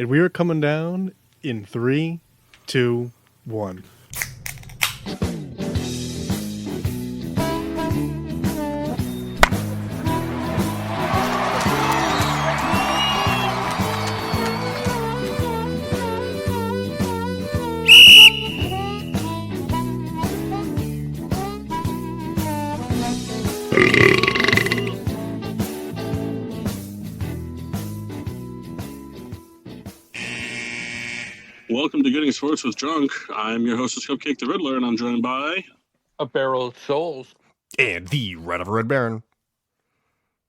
And we are coming down in 3, 2, 1. Welcome to Getting Sports with Drunk. I'm your hostess, Cupcake the Riddler, and I'm joined by... A Barrel of Souls. And the Red of a Red Baron.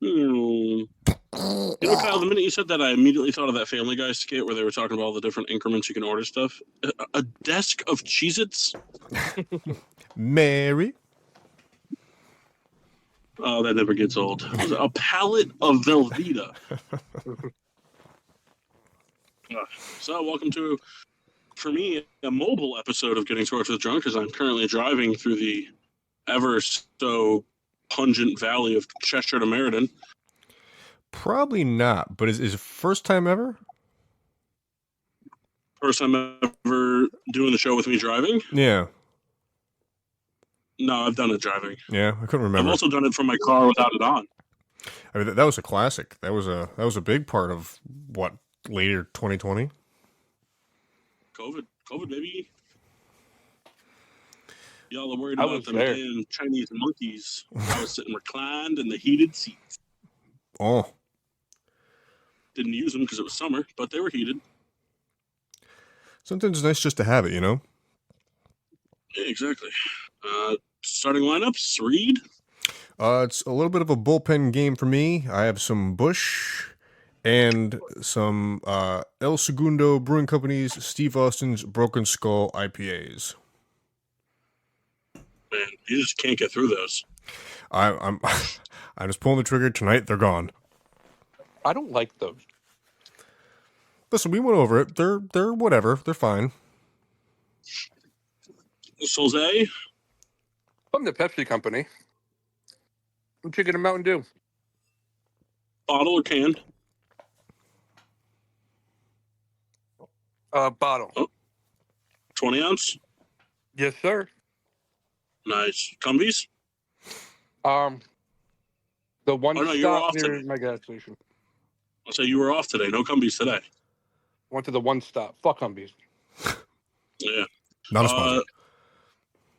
You know, Kyle, the minute you said that, I immediately thought of that Family Guy skit where they were talking about all the different increments you can order stuff. A desk of Cheez-Its? Mary. Oh, that never gets old. A pallet of Velveeta. So, welcome to, for me, a mobile episode of Getting Sports with Drunk, because I'm currently driving through the ever so pungent valley of Cheshire to Meriden. Probably not, but is it first time ever? First time ever doing the show with me driving? Yeah. No, I've done it driving. Yeah, I couldn't remember. I've also done it from my car without it on. I mean, that was a classic. That was a big part of what, later 2020? COVID, baby. Y'all are worried about them damn Chinese monkeys. I was sitting reclined in the heated seats. Oh. Didn't use them because it was summer, but they were heated. Sometimes it's nice just to have it, you know? Yeah, exactly. Starting lineups, Reed? It's a little bit of a bullpen game for me. I have some Busch and some El Segundo Brewing Company's Steve Austin's Broken Skull IPAs. Man, you just can't get through those. I'm just pulling the trigger. Tonight, they're gone. I don't like those. Listen, we went over it. They're whatever. They're fine. Solzay? From the Pepsi Company. I'm chicken and Mountain Dew. Bottle or can? Bottle. Oh, 20 ounce? Yes, sir. Nice. Cumbies? The one Oh, no, you were stop off near today. my gas station. I'll say you were off today. No Cumbies today. Went to the one stop. Fuck Humvees. Yeah. Not a sponsor.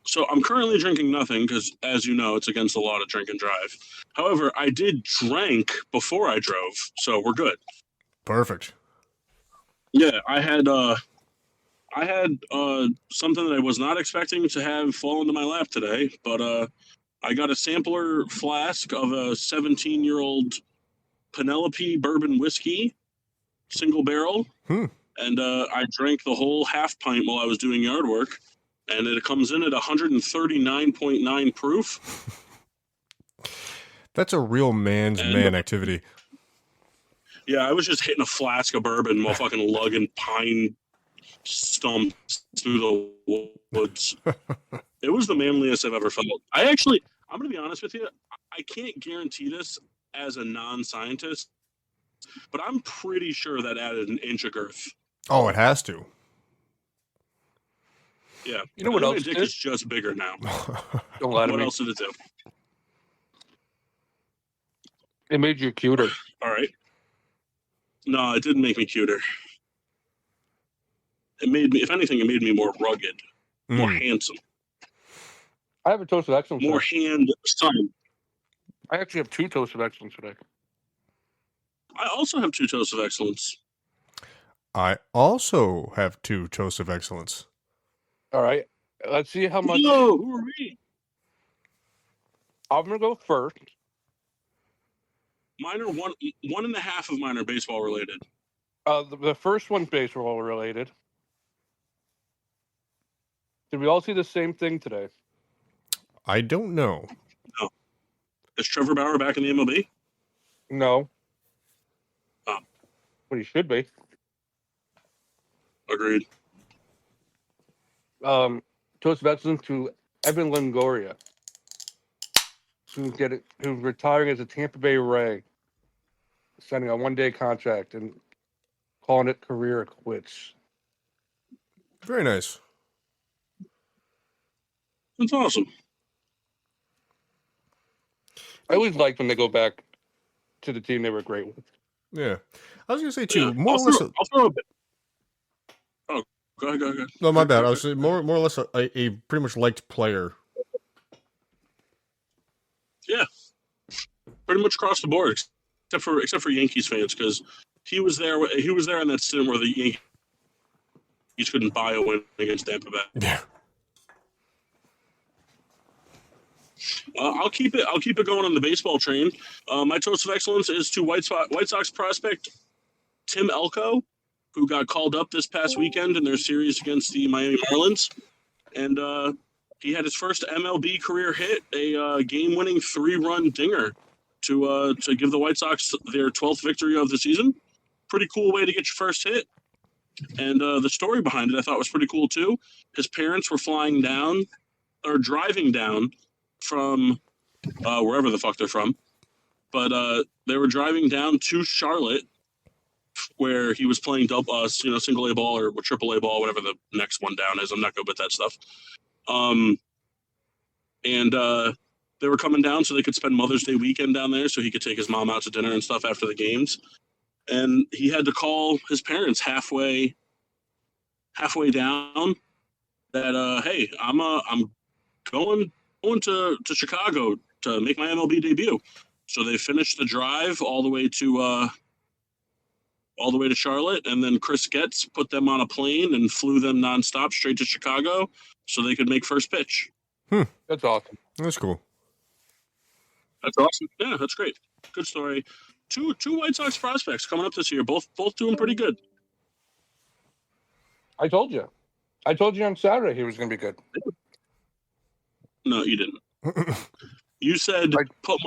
So I'm currently drinking nothing because, as you know, it's against the law to drink and drive. However, I did drink before I drove, so we're good. Perfect. Yeah, I had something that I was not expecting to have fall into my lap today, but I got a sampler flask of a 17-year-old Penelope bourbon whiskey, single barrel, and I drank the whole half pint while I was doing yard work. And it comes in at 139.9 proof. That's a real man activity. Yeah, I was just hitting a flask of bourbon while fucking lugging pine stumps through the woods. It was the manliest I've ever felt. I'm going to be honest with you, I can't guarantee this as a non-scientist, but I'm pretty sure that added an inch of girth. Oh, it has to. Yeah. You know what else? My dick is just bigger now. Don't lie to me. What else did it do? It made you cuter. All right. No, it didn't make me cuter. It made me, if anything, it made me more rugged, more handsome. I have a toast of excellence. More hand-some. I actually have 2 toasts of excellence today. I also have 2 toasts of excellence. I also have 2 toasts of excellence. All right. Let's see how much. No, who are we? I'm going to go first. Mine are one and a half of mine are baseball related. The first one's baseball related. Did we all see the same thing today? I don't know. No. Is Trevor Bauer back in the MLB? No. Oh. But he should be. Agreed. Toast of excellence to Evan Longoria, who's retiring as a Tampa Bay Ray, signing a 1-day contract, and calling it career quits. Very nice. That's awesome. I always like when they go back to the team they were great with. Yeah. I was going to say, too, Yeah, more I'll or less... throw a bit. Oh, go ahead. No, my bad. I was saying more or less a pretty much liked player. Yeah, pretty much across the board, except for Yankees fans, because he was there in that stint where the Yankees couldn't buy a win against Tampa Bay. Yeah. I'll keep it going on the baseball train. My toast of excellence is to White Sox prospect Tim Elko, who got called up this past weekend in their series against the Miami Marlins, and he had his first MLB career hit, a game-winning 3-run dinger to give the White Sox their 12th victory of the season. Pretty cool way to get your first hit. And the story behind it I thought was pretty cool too. His parents were driving down from wherever the fuck they're from, but they were driving down to Charlotte, where he was playing single A ball or triple A ball, whatever the next one down is. I'm not good with that stuff. And they were coming down so they could spend Mother's Day weekend down there, so he could take his mom out to dinner and stuff after the games. And he had to call his parents halfway down that hey, I'm going to Chicago to make my MLB debut. So they finished the drive all the way to Charlotte, and then Chris Getz put them on a plane and flew them nonstop straight to Chicago so they could make first pitch. That's awesome. That's cool. That's awesome. Yeah, that's great. Good story. Two White Sox prospects coming up this year, both doing pretty good. I told you on Saturday he was going to be good. No, you didn't. You said put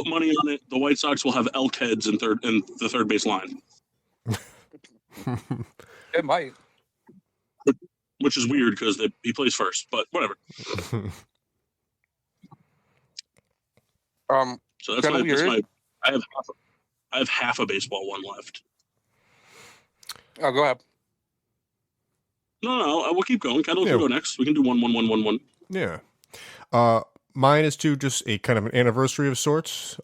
money on it. The White Sox will have elk heads in the third base line. It might. Which is weird because he plays first, but whatever. So that's my. I have half a baseball one left. Oh, go ahead. No, we'll keep going. Kendall can go next. We can do 1. Yeah. Mine is just a kind of an anniversary of sorts.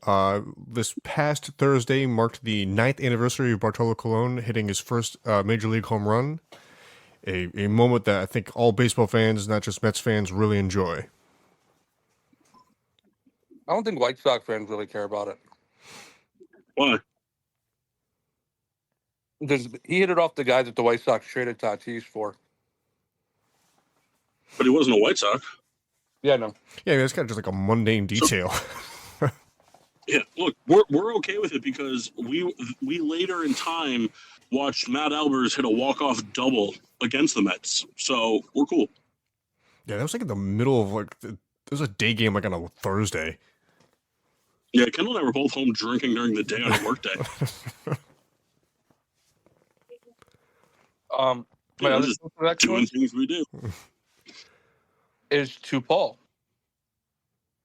This past Thursday marked the 9th anniversary of Bartolo Colon hitting his first Major League home run. A moment that I think all baseball fans, not just Mets fans, really enjoy. I don't think White Sox fans really care about it. Why? Because he hit it off the guys that the White Sox traded Tatis for. But he wasn't a White Sox. Yeah, no. Yeah, it's kind of just like a mundane detail. Yeah, look, we're okay with it because we later in time watched Matt Albers hit a walk-off double against the Mets, so we're cool. Yeah, that was like in the middle of there was a day game like on a Thursday. Yeah, Kendall and I were both home drinking during the day on a work day. My other doing things we do is to Paul.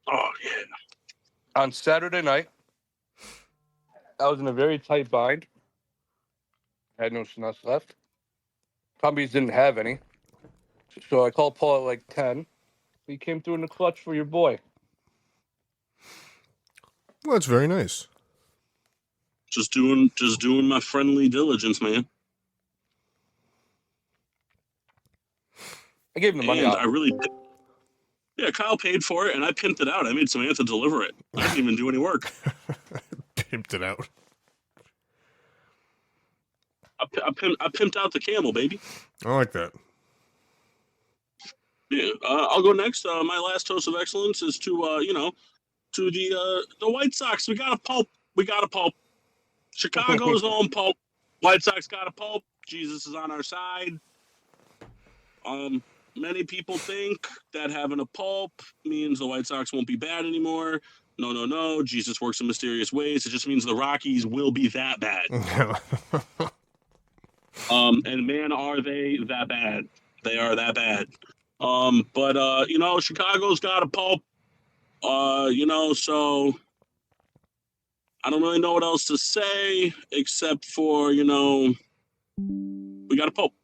Oh yeah. On Saturday night, I was in a very tight bind. I had no snuffs left. Cumbies didn't have any. So I called Paul at like 10. He came through in the clutch for your boy. Well, that's very nice. Just doing my friendly diligence, man. I gave him the money out. Yeah, Kyle paid for it, and I pimped it out. I made Samantha deliver it. I didn't even do any work. Pimped it out. I pimped out the camel, baby. I like that. Yeah, I'll go next. My last toast of excellence is to the White Sox. We got a pulp. Chicago's on pulp. White Sox got a pulp. Jesus is on our side. Many people think that having a pulp means the White Sox won't be bad anymore. No. Jesus works in mysterious ways. It just means the Rockies will be that bad. And man, are they that bad. They are that bad. But Chicago's got a pulp. So I don't really know what else to say except for, We got a Pope.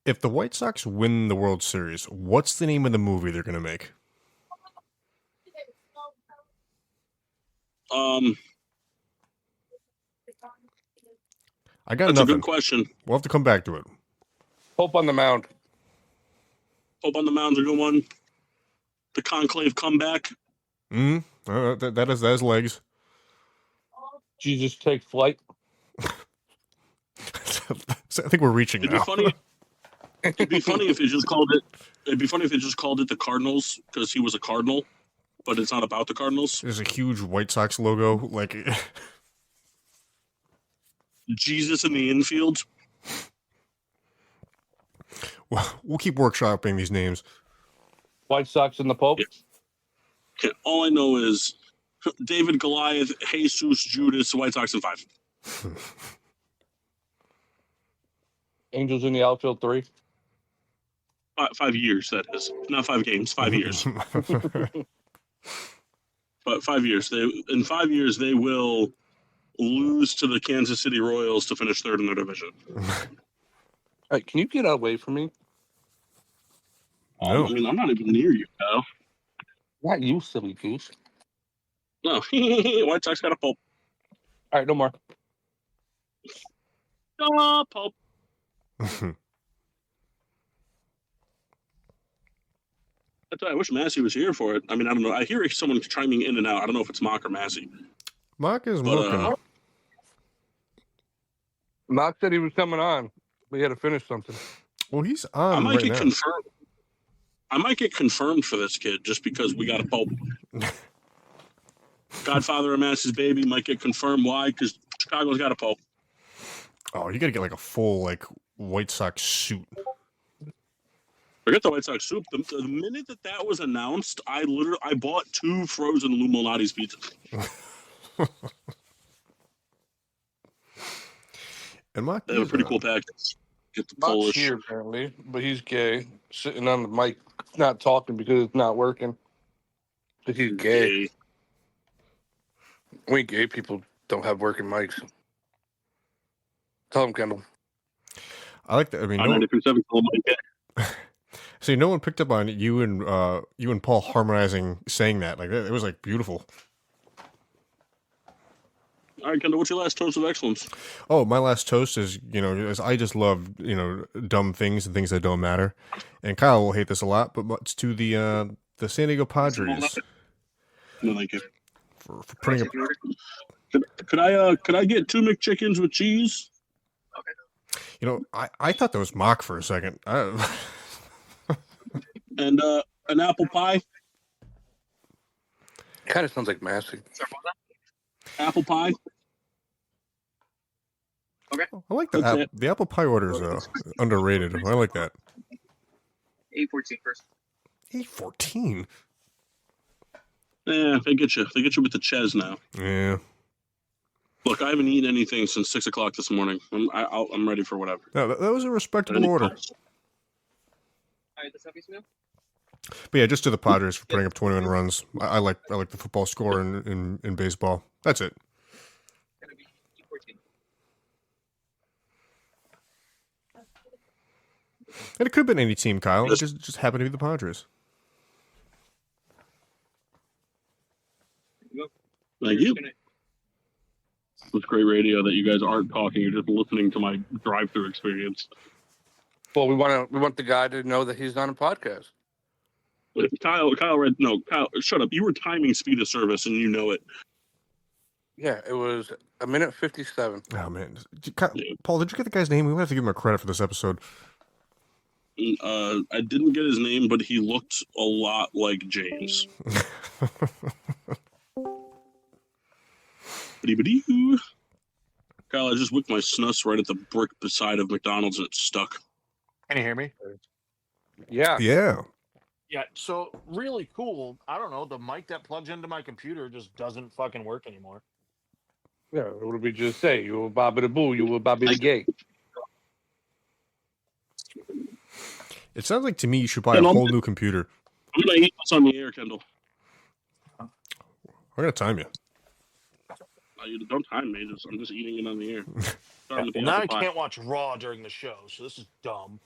If the White Sox win the World Series, what's the name of the movie they're going to make? I got That's nothing. a good question. We'll have to come back to it. Pope on the mound. Pope on the mound's a good one. The Conclave comeback. That is legs. Jesus take flight. I think we're reaching It'd be now. funny. It'd be funny if they just called it. It'd be funny if they just called it the Cardinals because he was a Cardinal, but it's not about the Cardinals. There's a huge White Sox logo, like Jesus in the infield. we'll keep workshopping these names. White Sox and the Pope. Yeah. Okay, all I know is David, Goliath, Jesus, Judas, White Sox in 5. Angels in the outfield 3. 5 years, that is. Not 5 games, 5 years. But 5 years. In 5 years, they will lose to the Kansas City Royals to finish 3rd in their division. Hey, can you get away from me? No. I mean, I'm not even near you, pal. Not you, silly goose. No. White Sox got a Pope. All right, no more. Pope. I wish Massey was here for it. I mean, I don't know. I hear someone chiming in and out. I don't know if it's Mock or Massey. Mock is Mocha. Mock said he was coming on. We had to finish something. Well, he's I on might right get now. confirmed. I might get confirmed for this kid just because we got a Pope. Godfather of Massey's baby might get confirmed. Why? Because Chicago's got a Pope. Oh, you got to get like a full like White Sox suit. Forget the White Sox soup. The minute that was announced, I bought 2 frozen Lou Malnati's pizzas. And Mock They have a pretty cool package. Get the Mock's Polish. here apparently, but he's gay, sitting on the mic, not talking because it's not working. But he's gay. We gay people don't have working mics. Tell him, Kendall. I like that. I mean, I'm 93.7 kill mic. see, no one picked up on you and Paul harmonizing saying that. Like it was like beautiful. All right, Kendall, what's your last toast of excellence? Oh, my last toast is, is I just love, dumb things and things that don't matter. And Kyle will hate this a lot, but it's to the San Diego Padres No, thank you. for putting up. Could I get 2 McChickens with cheese? I thought that was Mock for a second. And an apple pie? Kind of sounds like Massey. Apple pie? Okay. I like That's it. the apple pie order is underrated. I like that. 814 first. 814. Yeah, they get you with the ches now. Yeah. Look, I haven't eaten anything since 6 o'clock this morning. I'm ready for whatever. No, that was a respectable order. All right, this happy meal. But yeah, just to the Padres for putting up 21 runs. I like the football score in baseball. That's it. Gonna be 814. And it could have been any team, Kyle. It just happened to be the Padres. Thank you. It's great radio that you guys aren't talking. You're just listening to my drive-through experience. Well, we want the guy to know that he's on a podcast. Kyle, shut up. You were timing speed of service, and you know it. Yeah, it was 1:57. Oh, man. Paul, did you get the guy's name? We might have to give him a credit for this episode. I didn't get his name, but he looked a lot like James. Ba-dee-ba-dee. Kyle, I just whipped my snus right at the brick beside of McDonald's, and it's stuck. Can you hear me? Yeah. Yeah. Yeah. So really cool. I don't know. The mic that plugs into my computer just doesn't fucking work anymore. Yeah, what did we just say? You were Bobby the Boo, you were Bobby the Gay. It sounds like to me you should buy a Kendall, whole new computer. I'm going to eat this on the air, Kendall. I'm going to time you. Don't time me. I'm just eating it on the air. Starting with the Well, now apple I pie. can't watch Raw during the show, so this is dumb.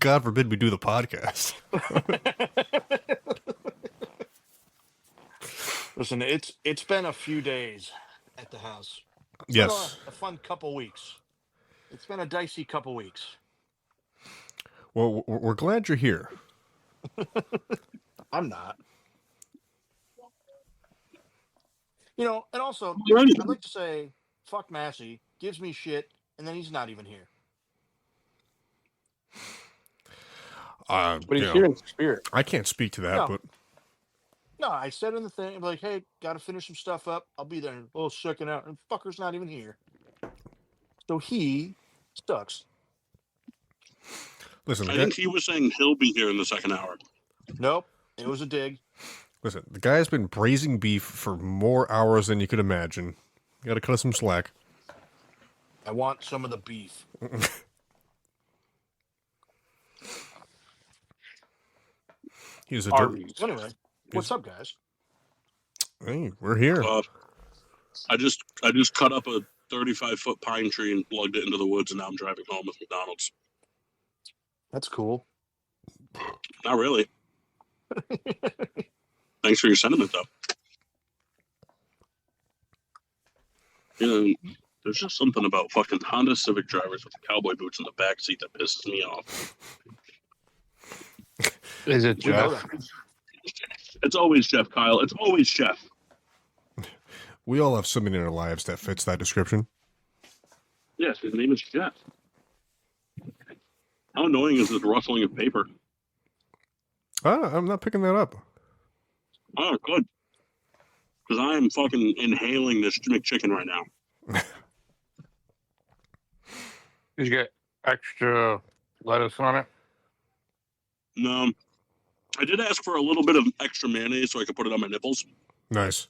God forbid we do the podcast. Listen, it's been a few days at the house. It's Yes. been a fun couple weeks. It's been a dicey couple weeks. Well, we're glad you're here. I'm not. You know, and also, Right. I'd like to say, fuck Massey, gives me shit, and then he's not even here. But You he's know, here in spirit. I can't speak to that, No. but No, I said in the thing, like, hey, got to finish some stuff up. I'll be there in a little second out, and fucker's not even here. So he sucks. listen, I think he was saying he'll be here in the second hour. Nope, it was a dig. listen, the guy's been braising beef for more hours than you could imagine. You got to cut us some slack. I want some of the beef. He's a dirt. Arby's. Anyway, what's up, guys? Hey, we're here. I just cut up a 35-foot pine tree and plugged it into the woods, and now I'm driving home with McDonald's. That's cool. Not really. Thanks for your sentiment, though. You know, there's just something about fucking Honda Civic drivers with cowboy boots in the back seat that pisses me off. Is it We know Jeff? that. It's always Jeff, Kyle. It's always Jeff. We all have somebody in our lives that fits that description. Yes, his name is Jeff. How annoying is this rustling of paper? I'm not picking that up. Oh, good. Because I am fucking inhaling this McChicken right now. Did you get extra lettuce on it? No, I did ask for a little bit of extra mayonnaise so I could put it on my nipples. Nice.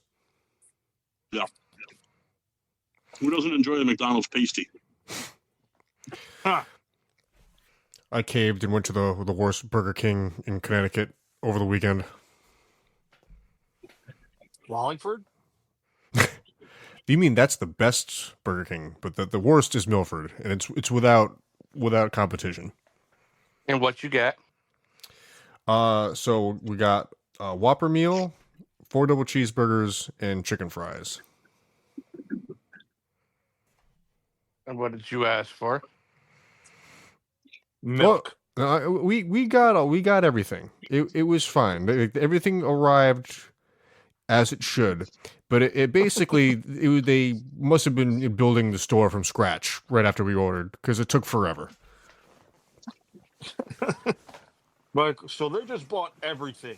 Who doesn't enjoy a McDonald's pasty? I caved and went to the worst Burger King in Connecticut over the weekend. Wallingford? You mean that's the best Burger King, but the worst is Milford, and it's without competition. And what you get? So we got a Whopper meal, 4 double cheeseburgers, and chicken fries. And what did you ask for? Milk. We got everything. It was fine. Everything arrived as it should, but it basically they must have been building the store from scratch right after we ordered because it took forever. Like, so they just bought everything.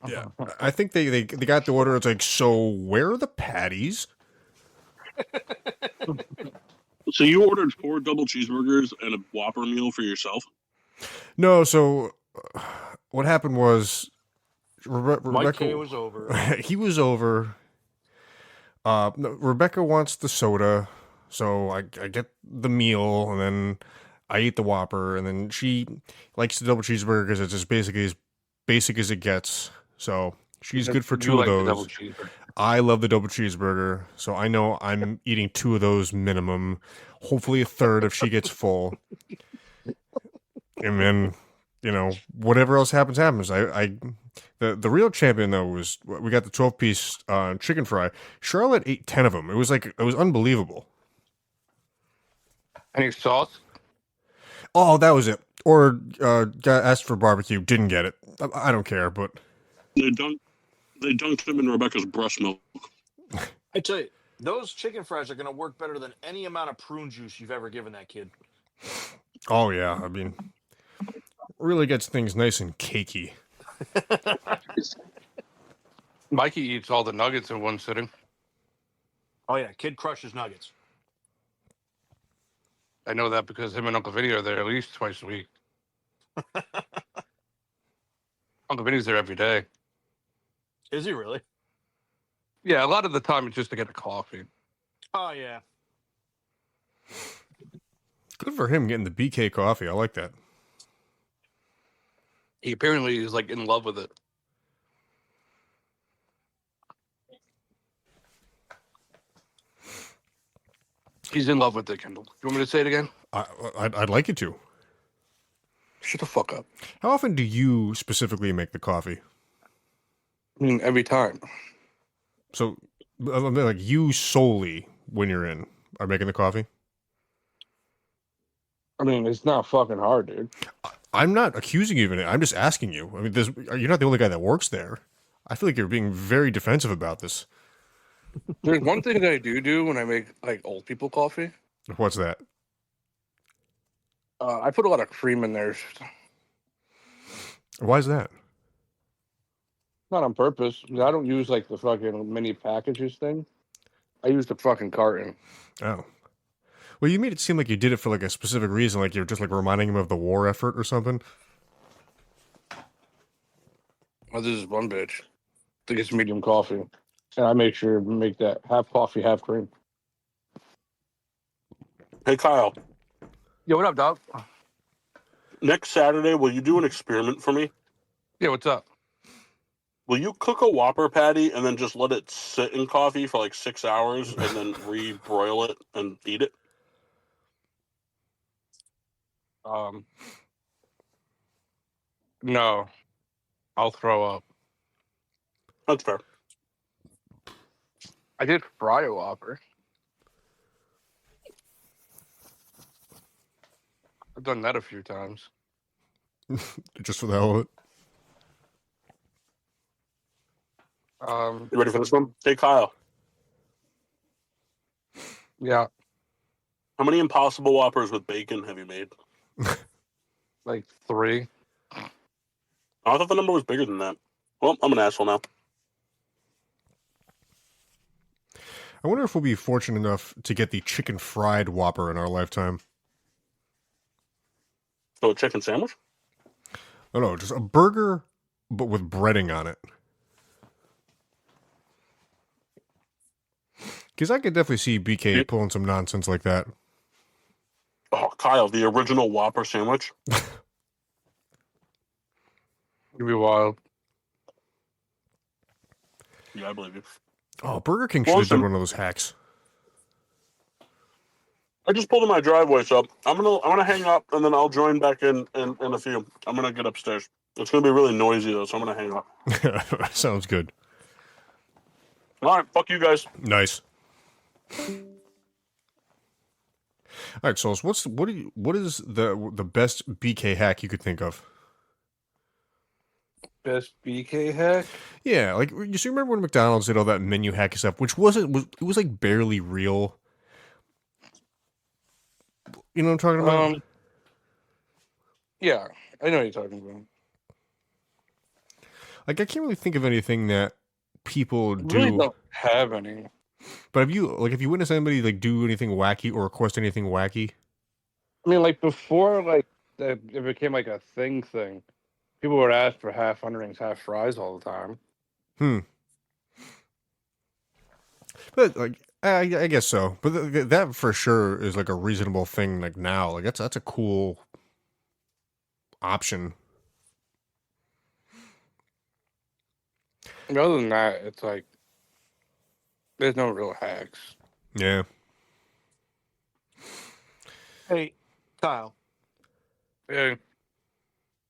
Yeah, I think they got the order. It's like, so where are the patties? So you ordered 4 double cheeseburgers and a Whopper meal for yourself? No, so what happened was Mike Rebecca K was over. he was over. No, Rebecca wants the soda, so I get the meal, and then I eat the Whopper, and then she likes the double cheeseburger because it's as basic as it gets. So she's good for 2 of The those. double cheeseburger. I love the double cheeseburger, so I know I'm eating 2 of those minimum. Hopefully a third if she gets full. And then, whatever else happens. The real champion though was we got the 12-piece chicken fry. Charlotte ate 10 of them. It was unbelievable. Any sauce? Oh, that was it. Or got asked for barbecue, didn't get it. I don't care, but They dunked him in Rebecca's breast milk. I tell you, those chicken fries are going to work better than any amount of prune juice you've ever given that kid. oh yeah, I mean, really gets things nice and cakey. Mikey eats all the nuggets in one sitting. Oh yeah, kid crushes nuggets. I know that because him and Uncle Vinny are there at least twice a week. Uncle Vinny's there every day. Is he really? Yeah, a lot of the time it's just to get a coffee. Oh yeah. Good for him getting the BK coffee. I like that. He apparently is like in love with it. He's in love with it, Kendall. You want me to say it again? I'd like you to. Shut the fuck up. How often do you specifically make the coffee? I mean, every time. So, I mean, like you solely when you're in are making the coffee. I mean, it's not fucking hard, dude. I'm not accusing you of it. I'm just asking you. I mean, you're not the only guy that works there. I feel like you're being very defensive about this. There's one thing that I do when I make like old people coffee. What's that? I put a lot of cream in there. Why is that? Not on purpose. I don't use like the fucking mini packages thing. I use the fucking carton. Oh. Well, you made it seem like you did it for like a specific reason, like you're just like reminding him of the war effort or something. Well, this is one bitch. I think it's medium coffee. And I make sure to make that half coffee, half cream. Hey, Kyle. Yo, what up, dog? Next Saturday, will you do an experiment for me? Yeah, what's up? Will you cook a Whopper patty and then just let it sit in coffee for like 6 hours and then rebroil it and eat it? No. I'll throw up. That's fair. I did fry a Whopper. I've done that a few times. Just for the hell of it. You ready for this one? Hey, Kyle. Yeah, How many Impossible Whoppers with bacon have you made? like 3. I thought the number was bigger than that. Well, I'm an asshole now. I wonder if we'll be fortunate enough to get the chicken fried Whopper in our lifetime. So a chicken sandwich? Oh no, just a burger, but with breading on it. Because I could definitely see BK pulling some nonsense like that. Oh, Kyle, the original Whopper sandwich? You'd be wild. Yeah, I believe you. Oh, Burger King should have done one of those hacks. I just pulled in my driveway, so I'm gonna hang up and then I'll join back in a few. I'm gonna get upstairs. It's gonna be really noisy though, so I'm gonna hang up. Sounds good. All right, fuck you guys. Nice. All right, Souls. What is the best BK hack you could think of? Best BK hack? Yeah, like you see, remember when McDonald's did all that menu hack stuff, which it was like barely real. You know what I'm talking about? Yeah, I know what you're talking about. Like I can't really think of anything that people do. Really don't have any. But have you witnessed anybody like do anything wacky or request anything wacky? I mean, like before, like it became like a thing. People would ask for half underings, half fries all the time. But like, I guess so. But that for sure is like a reasonable thing. Like now, like that's a cool option. And other than that, it's like there's no real hacks. Yeah. Hey, Kyle, Yeah.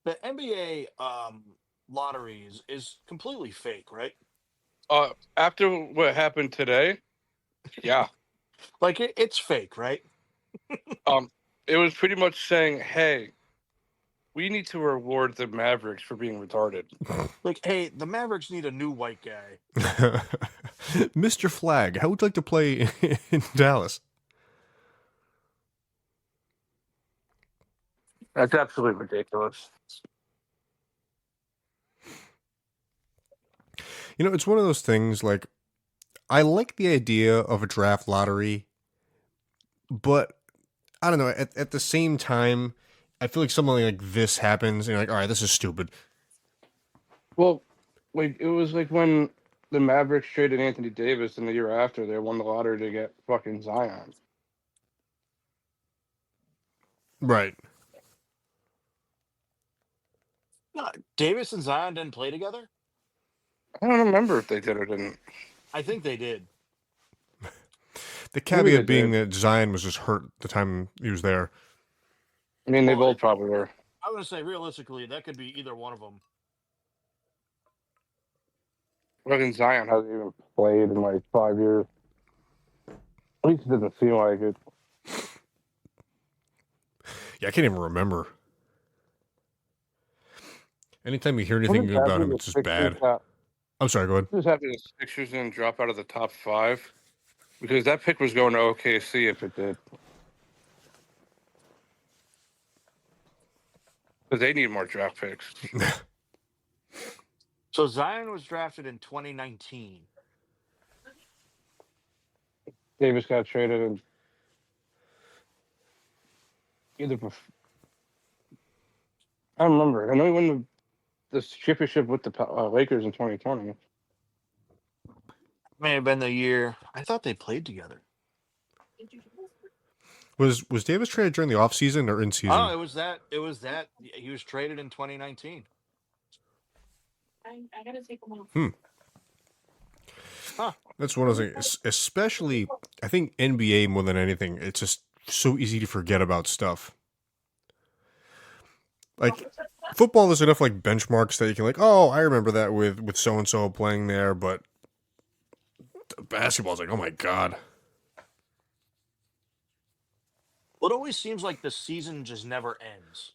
the NBA lotteries is completely fake, right? After what happened today, yeah. Like it's fake, right? It was pretty much saying, "Hey, we need to reward the Mavericks for being retarded." Like, hey, the Mavericks need a new white guy. Mr. Flag, how would you like to play in Dallas? That's absolutely ridiculous. You know, it's one of those things, like, I like the idea of a draft lottery, but, I don't know, at the same time, I feel like something like this happens, and you're like, all right, this is stupid. Well, like, it was like when the Mavericks traded Anthony Davis, and the year after, they won the lottery to get fucking Zion. Right. No, Davis and Zion didn't play together? I don't remember if they did or didn't. I think they did. The Maybe caveat they being did. that Zion was just hurt the time he was there. I mean, they Well, both probably were. I would say realistically, that could be either one of them. Fucking Zion hasn't even played in like 5 years. At least it doesn't seem like it. Yeah, I can't even remember. Anytime you hear I'm anything just about happy him, the it's just Sixers bad. got- I'm sorry, go ahead. I'm just happy the Sixers didn't drop out of the top 5 because that pick was going to OKC if it did. Because they need more draft picks. So Zion was drafted in 2019. Davis got traded and either. I don't remember. I know he won the championship with the Lakers in 2020. May have been the year. I thought they played together. Was Davis traded during the offseason or in season? Oh, it was that. It was that. He was traded in 2019. I gotta take them off. That's one of the things. Especially, I think NBA more than anything. It's just so easy to forget about stuff. Like football, there's enough like benchmarks that you can like, oh, I remember that with so and so playing there. But basketball's like, oh my god. Well, it always seems like the season just never ends.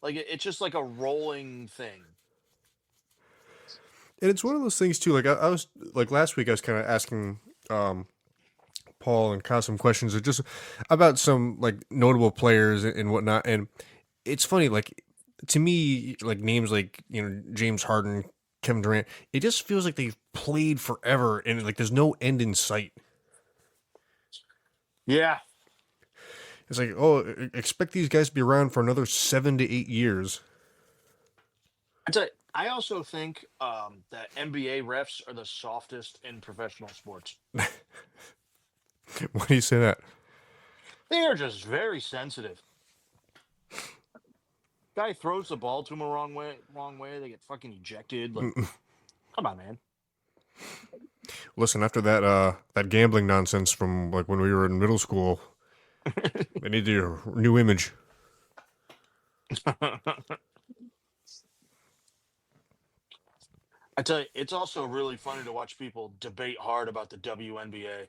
Like it's just like a rolling thing. And it's one of those things too. Like I was like last week, I was kind of asking Paul and Kyle some questions just about some like notable players and whatnot. And it's funny, like to me, like names like James Harden, Kevin Durant, it just feels like they've played forever, and like there's no end in sight. Yeah. It's like, oh, expect these guys to be around for another 7 to 8 years. I also think that NBA refs are the softest in professional sports. Why do you say that? They are just very sensitive. Guy throws the ball to him the wrong way, they get fucking ejected. Like, come on, man. Listen, after that gambling nonsense from like when we were in middle school, they need a new image. I tell you, it's also really funny to watch people debate hard about the WNBA.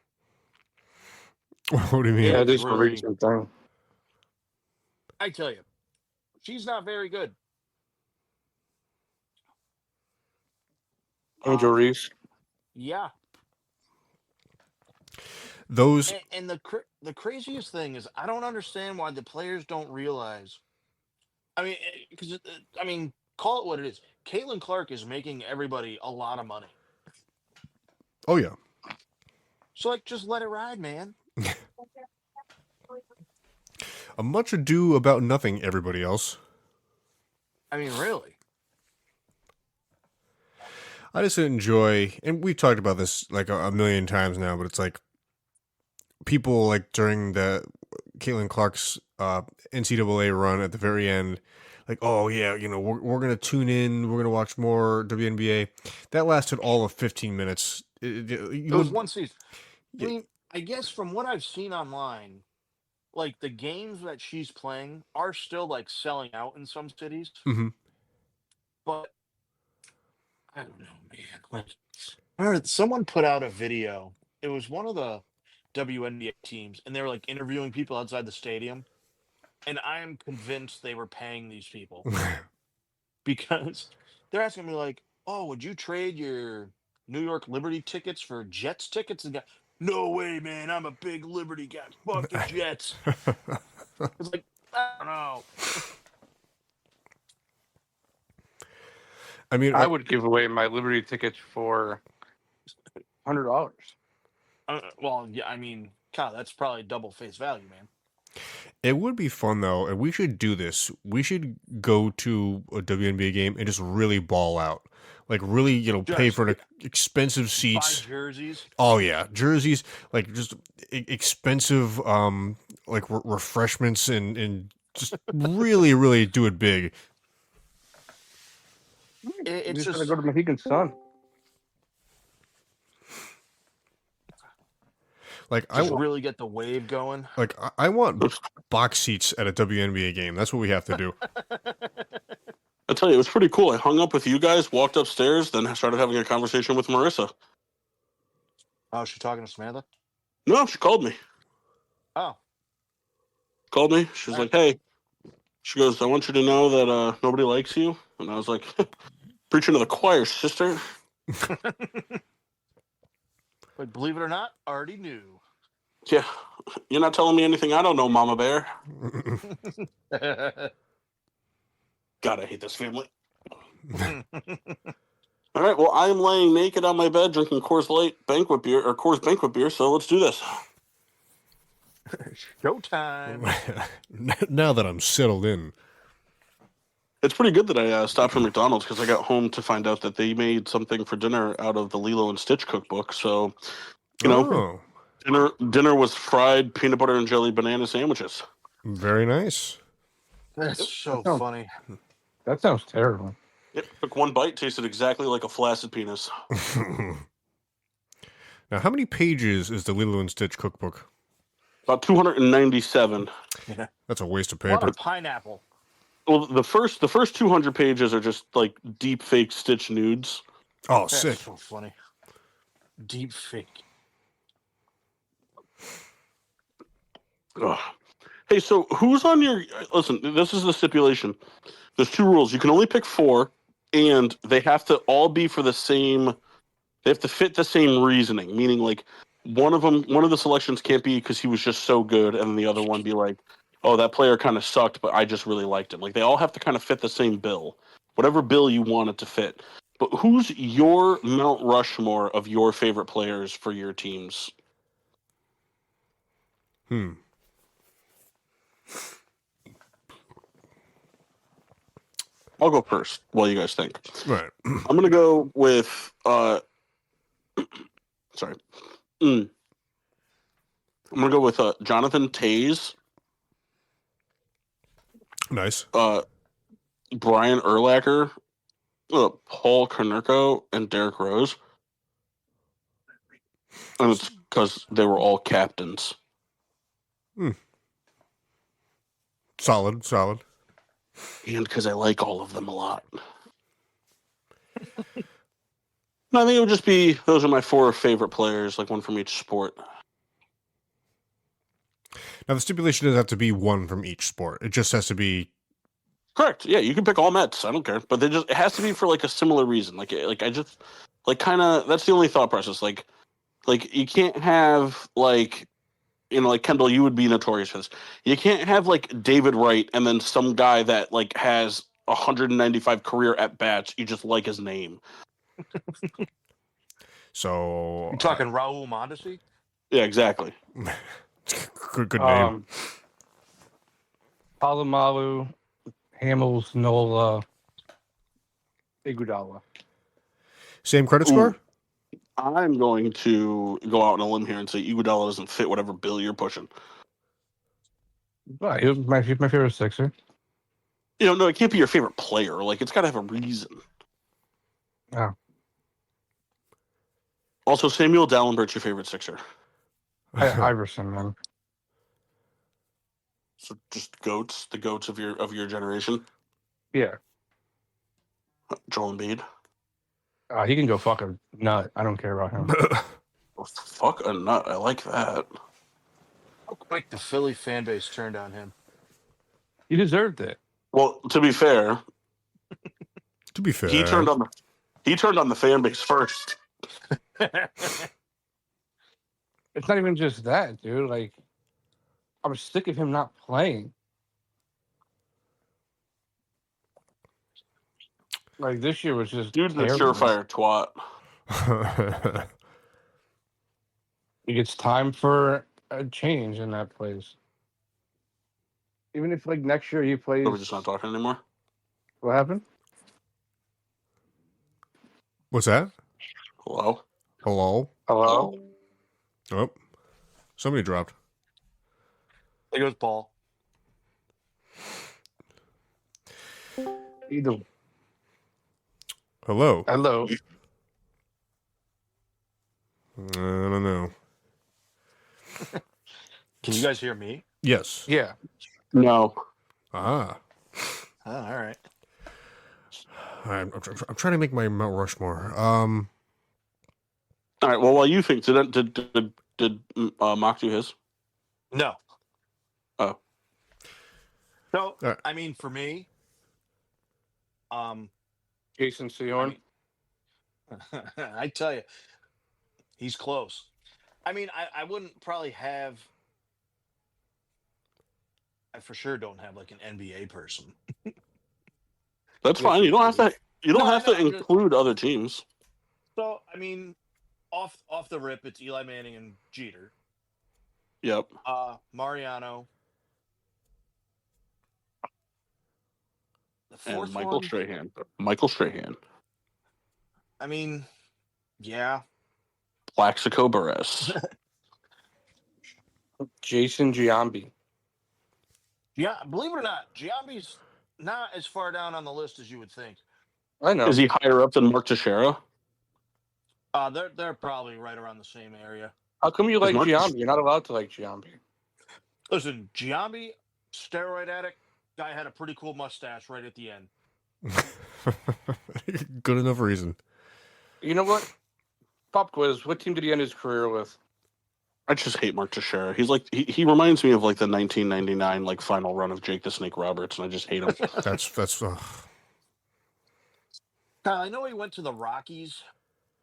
What do you mean? Yeah, It's this is a really- recent thing. I tell you, she's not very good. Angel Reese. Yeah, Those and the craziest thing is I don't understand why the players don't realize. I mean, because I mean, call it what it is. Caitlin Clark is making everybody a lot of money, oh yeah. so like just let it ride, man. A much ado about nothing, everybody else. I mean, really. I just enjoy, and we've talked about this like a million times now, but it's like people like during the Caitlin Clark's NCAA run at the very end, like, oh yeah, we're gonna tune in, we're gonna watch more WNBA. That lasted all of 15 minutes. It was one season. I mean, I guess from what I've seen online, like the games that she's playing are still like selling out in some cities, Mhm. but I don't know, man. Like, I heard someone put out a video. It was one of the WNBA teams, and they were like interviewing people outside the stadium. And I am convinced they were paying these people because they're asking me like, "Oh, would you trade your New York Liberty tickets for Jets tickets?" And no way, man. I'm a big Liberty guy. Fuck the Jets. It's like, I don't know. I mean, I would give away my Liberty tickets for $100. Well, yeah, I mean, God, that's probably double face value, man. it would be fun though, and we should do this. We should go to a WNBA game and just really ball out. Like really, pay Just for expensive Buy seats. jerseys. Oh yeah, jerseys, like just expensive, like refreshments and just really, really do it big. It's Just just gotta go to Mohegan Sun. Like Just really get the wave going. I want box seats at a WNBA game. That's what we have to do. I tell you, it was pretty cool. I hung up with you guys, walked upstairs, then started having a conversation with Marissa. Oh, is she talking to Samantha? No, she called me. Oh. Called me. She was like, hey. She goes, I want you to know that nobody likes you. And I was like, preaching to the choir, sister. But believe it or not, already knew. Yeah, you're not telling me anything I don't know, Mama Bear. God, I hate this family. All right, well, I am laying naked on my bed drinking Coors Banquet beer, so let's do this. Showtime. Now that I'm settled in. It's pretty good that I stopped for McDonald's because I got home to find out that they made something for dinner out of the Lilo and Stitch cookbook. So, you know, dinner was fried peanut butter and jelly banana sandwiches. Very nice. That's so sounds- funny. That sounds terrible. Yep, took one bite, tasted exactly like a flaccid penis. Now, how many pages is the Lilo and Stitch cookbook? About 297. Yeah. That's a waste of A lot paper. of pineapple. Well, the first 200 pages are just like deep fake Stitch nudes. Oh, That's sick. so funny. Deep fake. Ugh. Hey, so who's on your... Listen, this is the stipulation. There's 2 rules. You can only pick 4, and they have to all be for the same... They have to fit the same reasoning, meaning like one of the selections can't be because he was just so good, and the other one be like, oh, that player kind of sucked, but I just really liked him. Like they all have to kind of fit the same bill, whatever bill you want it to fit. But who's your Mount Rushmore of your favorite players for your teams? I'll go first while you guys think. Right. I'm gonna go with sorry. I'm gonna go with Jonathan Taze, Nice. Brian Urlacher, Paul Konerko, and Derek Rose. And it's because they were all captains. Solid. And because I like all of them a lot. No, I think it would just be, those are my 4 favorite players, like one from each sport. Now, the stipulation doesn't have to be one from each sport. It just has to be... Correct. Yeah, you can pick all Mets. I don't care. But it has to be for like a similar reason. Like I just, like kind of, that's the only thought process. Like you can't have like, like Kendall, you would be notorious for this. You can't have like David Wright and then some guy that like has 195 career at bats. You just like his name. So... You talking Raul Mondesi? Yeah, exactly. good name. Palomalu, Hamels, Nola, Iguodala. Same credit score? I'm going to go out on a limb here and say Iguodala doesn't fit whatever bill you're pushing. Right, he's my favorite Sixer. No, it can't be your favorite player. Like, it's got to have a reason. Oh. Also, Samuel Dallenbert's your favorite Sixer. Iverson, man. So just the goats of your generation. Yeah. Joel Embiid. He can go fuck a nut. I don't care about him. Oh, fuck a nut. I like that. How quick the Philly fan base turned on him. He deserved it. Well, to be fair, he turned on the fan base first. It's not even just that, dude. Like, I was sick of him not playing. Like, this year was just Dude's a terrible. surefire twat. It's time for a change in that place. Even if, like, next year he plays... Are we just not talking anymore? What happened? What's that? Hello? Hello? Hello? Oh. Somebody dropped. There goes Paul. Either. Hello? Hello. I don't know. Can you guys hear me? Yes. Yeah. No. Ah. Oh, all right. I'm trying to make my Mount Rushmore. All right. Well, while you think, did Mock do his? No. Oh. So, right. I mean, for me, Jason Sehorn. I tell you, he's close. I mean, I wouldn't probably have. I for sure don't have like an NBA person. That's Yes, fine. You you don't have do. to. You don't No, I have know, to I'm just- include other teams. So, I mean, off the rip, it's Eli Manning and Jeter. Yep. Mariano. The And fourth Michael one. Strahan. Michael Strahan. I mean, yeah. Plaxico Burress. Jason Giambi. Yeah, believe it or not, Giambi's not as far down on the list as you would think. I know. Is he higher up than Mark Teixeira? They're probably right around the same area. How come you like Mark- Giambi? You're not allowed to like Giambi. Listen, Giambi, steroid addict, guy had a pretty cool mustache right at the end. Good enough reason. You know what? Pop quiz. What team did he end his career with? I just hate Mark Teixeira. He's like he reminds me of like the 1999 like final run of Jake the Snake Roberts, and I just hate him. That's Kyle, I know he went to the Rockies.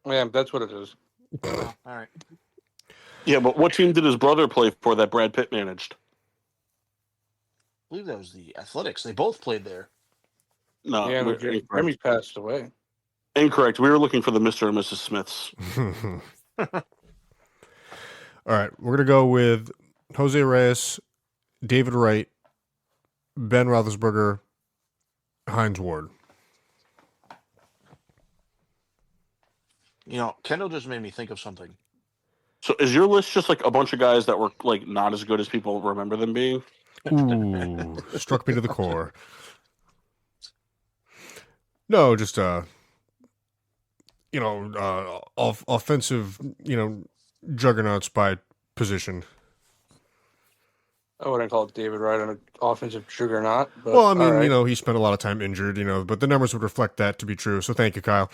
Yeah, that's what it is. Oh, all right. Yeah, but what team did his brother play for that Brad Pitt managed? I believe that was the Athletics. They both played there. No, Yeah, we're Jeremy incorrect. passed away. Incorrect. We were looking for the Mr. and Mrs. Smiths. All right, we're gonna go with Jose Reyes, David Wright, Ben Roethlisberger, Heinz Ward. You know, Kendall just made me think of something. So is your list just like a bunch of guys that were like not as good as people remember them being? Ooh, struck me to the core. No, just offensive, juggernauts by position. I wouldn't call David Wright an offensive juggernaut. But Well, I mean, all right. he spent a lot of time injured, but the numbers would reflect that to be true. So thank you, Kyle.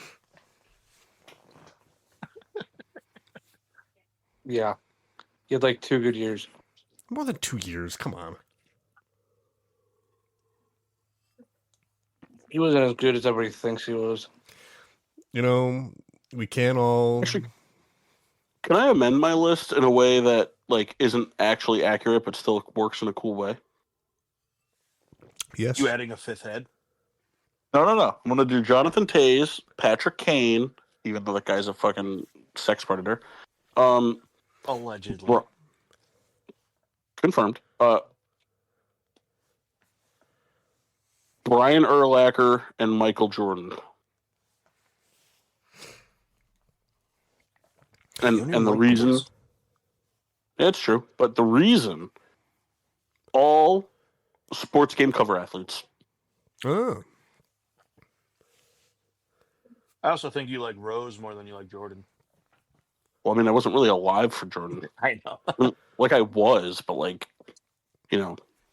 Yeah. He had like 2 good years. More than 2 years. Come on. He wasn't as good as everybody thinks he was. We can all. Actually, can I amend my list in a way that like isn't actually accurate but still works in a cool way? Yes. You adding a fifth head? No. I'm gonna do Jonathan Tays, Patrick Kane, even though that guy's a fucking sex predator. Allegedly. Bro- confirmed. Brian Urlacher and Michael Jordan. And the reason, yeah, it's true, but the reason, all sports game cover athletes. Oh. I also think you like Rose more than you like Jordan. Well, I mean, I wasn't really alive for Jordan. I know. Like I was, but like,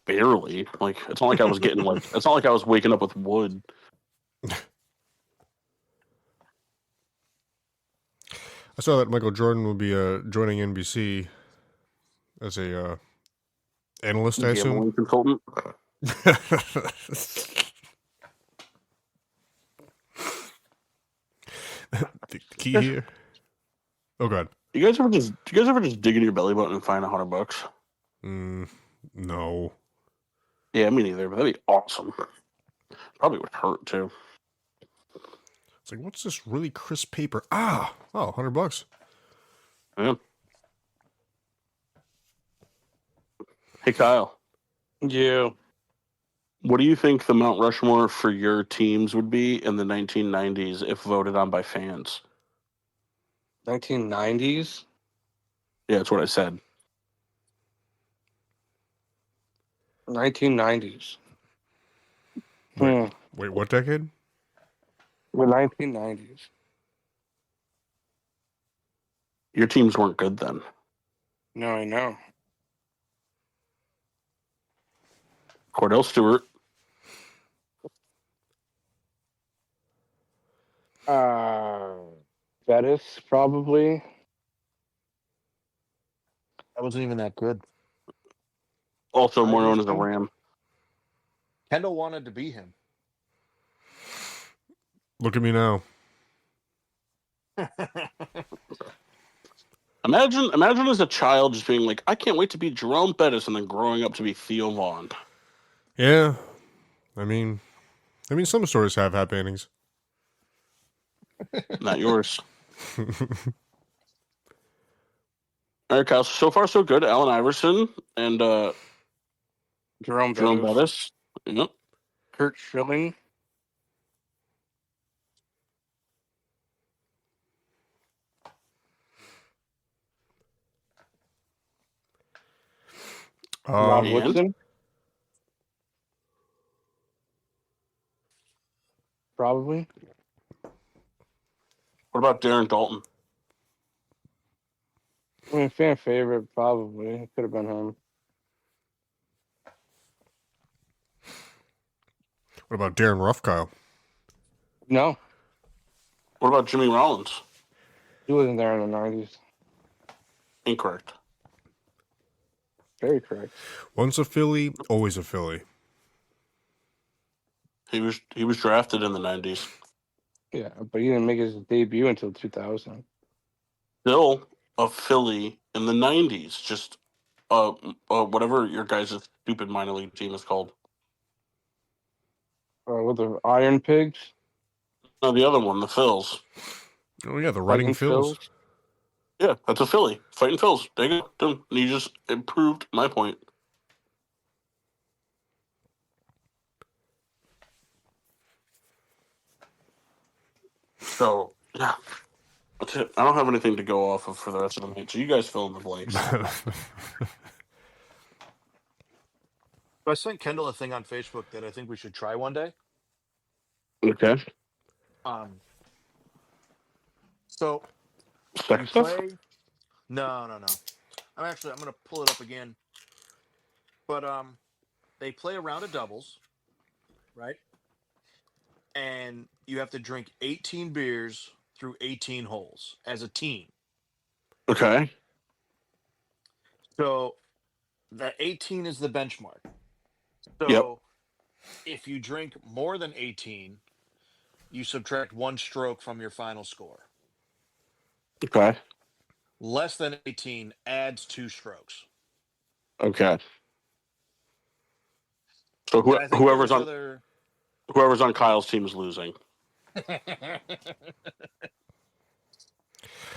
barely. Like it's not like I was getting like it's not like I was waking up with wood. I saw that Michael Jordan will be joining NBC as a analyst, I assume. Gambling consultant. The key here. Oh God. Do you guys ever just dig in your belly button and find $100? No. Yeah, me neither. But that'd be awesome. Probably would hurt too. It's like, what's this really crisp paper? Ah, oh, $100. Yeah. Hey Kyle, Yeah. what do you think the Mount Rushmore for your teams would be in the 1990s if voted on by fans? 1990s? Yeah, that's what I said. 1990s. Wait, what decade? The 1990s. Your teams weren't good then. No, I know. Cordell Stewart. Bettis, probably. That wasn't even that good. Also more known as a Iverson? Ram. Kendall wanted to be him. Look at me now. Imagine as a child just being like, I can't wait to be Jerome Bettis, and then growing up to be Theo Vaughn. Yeah. I mean, some stories have happy endings. Not yours. All right, Kyle. So far, so good. Allen Iverson and Jerome Jerome Bettis. Bettis. Yep. Kurt Schilling. Rod Um, And? Woodson. Probably. What about Darren Dalton? I mean, fan favorite, probably. It could have been him. what about Darren Ruffkyle? No, What about Jimmy Rollins? he wasn't there in the 90s. Incorrect. Very correct. Once a Philly, always a Philly. He was drafted in the 90s. Yeah, but he didn't make his debut until 2000. Still a Philly in the 90s. Just whatever your guys' stupid minor league team is called. With the Iron Pigs. No, the other one, the Phils. Oh yeah, the Reading Fighting Phils. Phils. Yeah, that's a Philly. Fighting Phils. There you go. Done. And you just improved my point. So, yeah. That's it. I don't have anything to go off of for the rest of the night. So you guys fill in the blanks. I sent Kendall a thing on Facebook that I think we should try one day. Okay. So Sex you stuff? play. No. I'm gonna pull it up again. But they play a round of doubles, right? And you have to drink 18 beers through 18 holes as a team. Okay. So that 18 is the benchmark. So Yep. if you drink more than 18, you subtract 1 stroke from your final score. Okay. Less than 18 adds 2 strokes. Okay. So And I think whoever's there's on other. whoever's on Kyle's team is losing.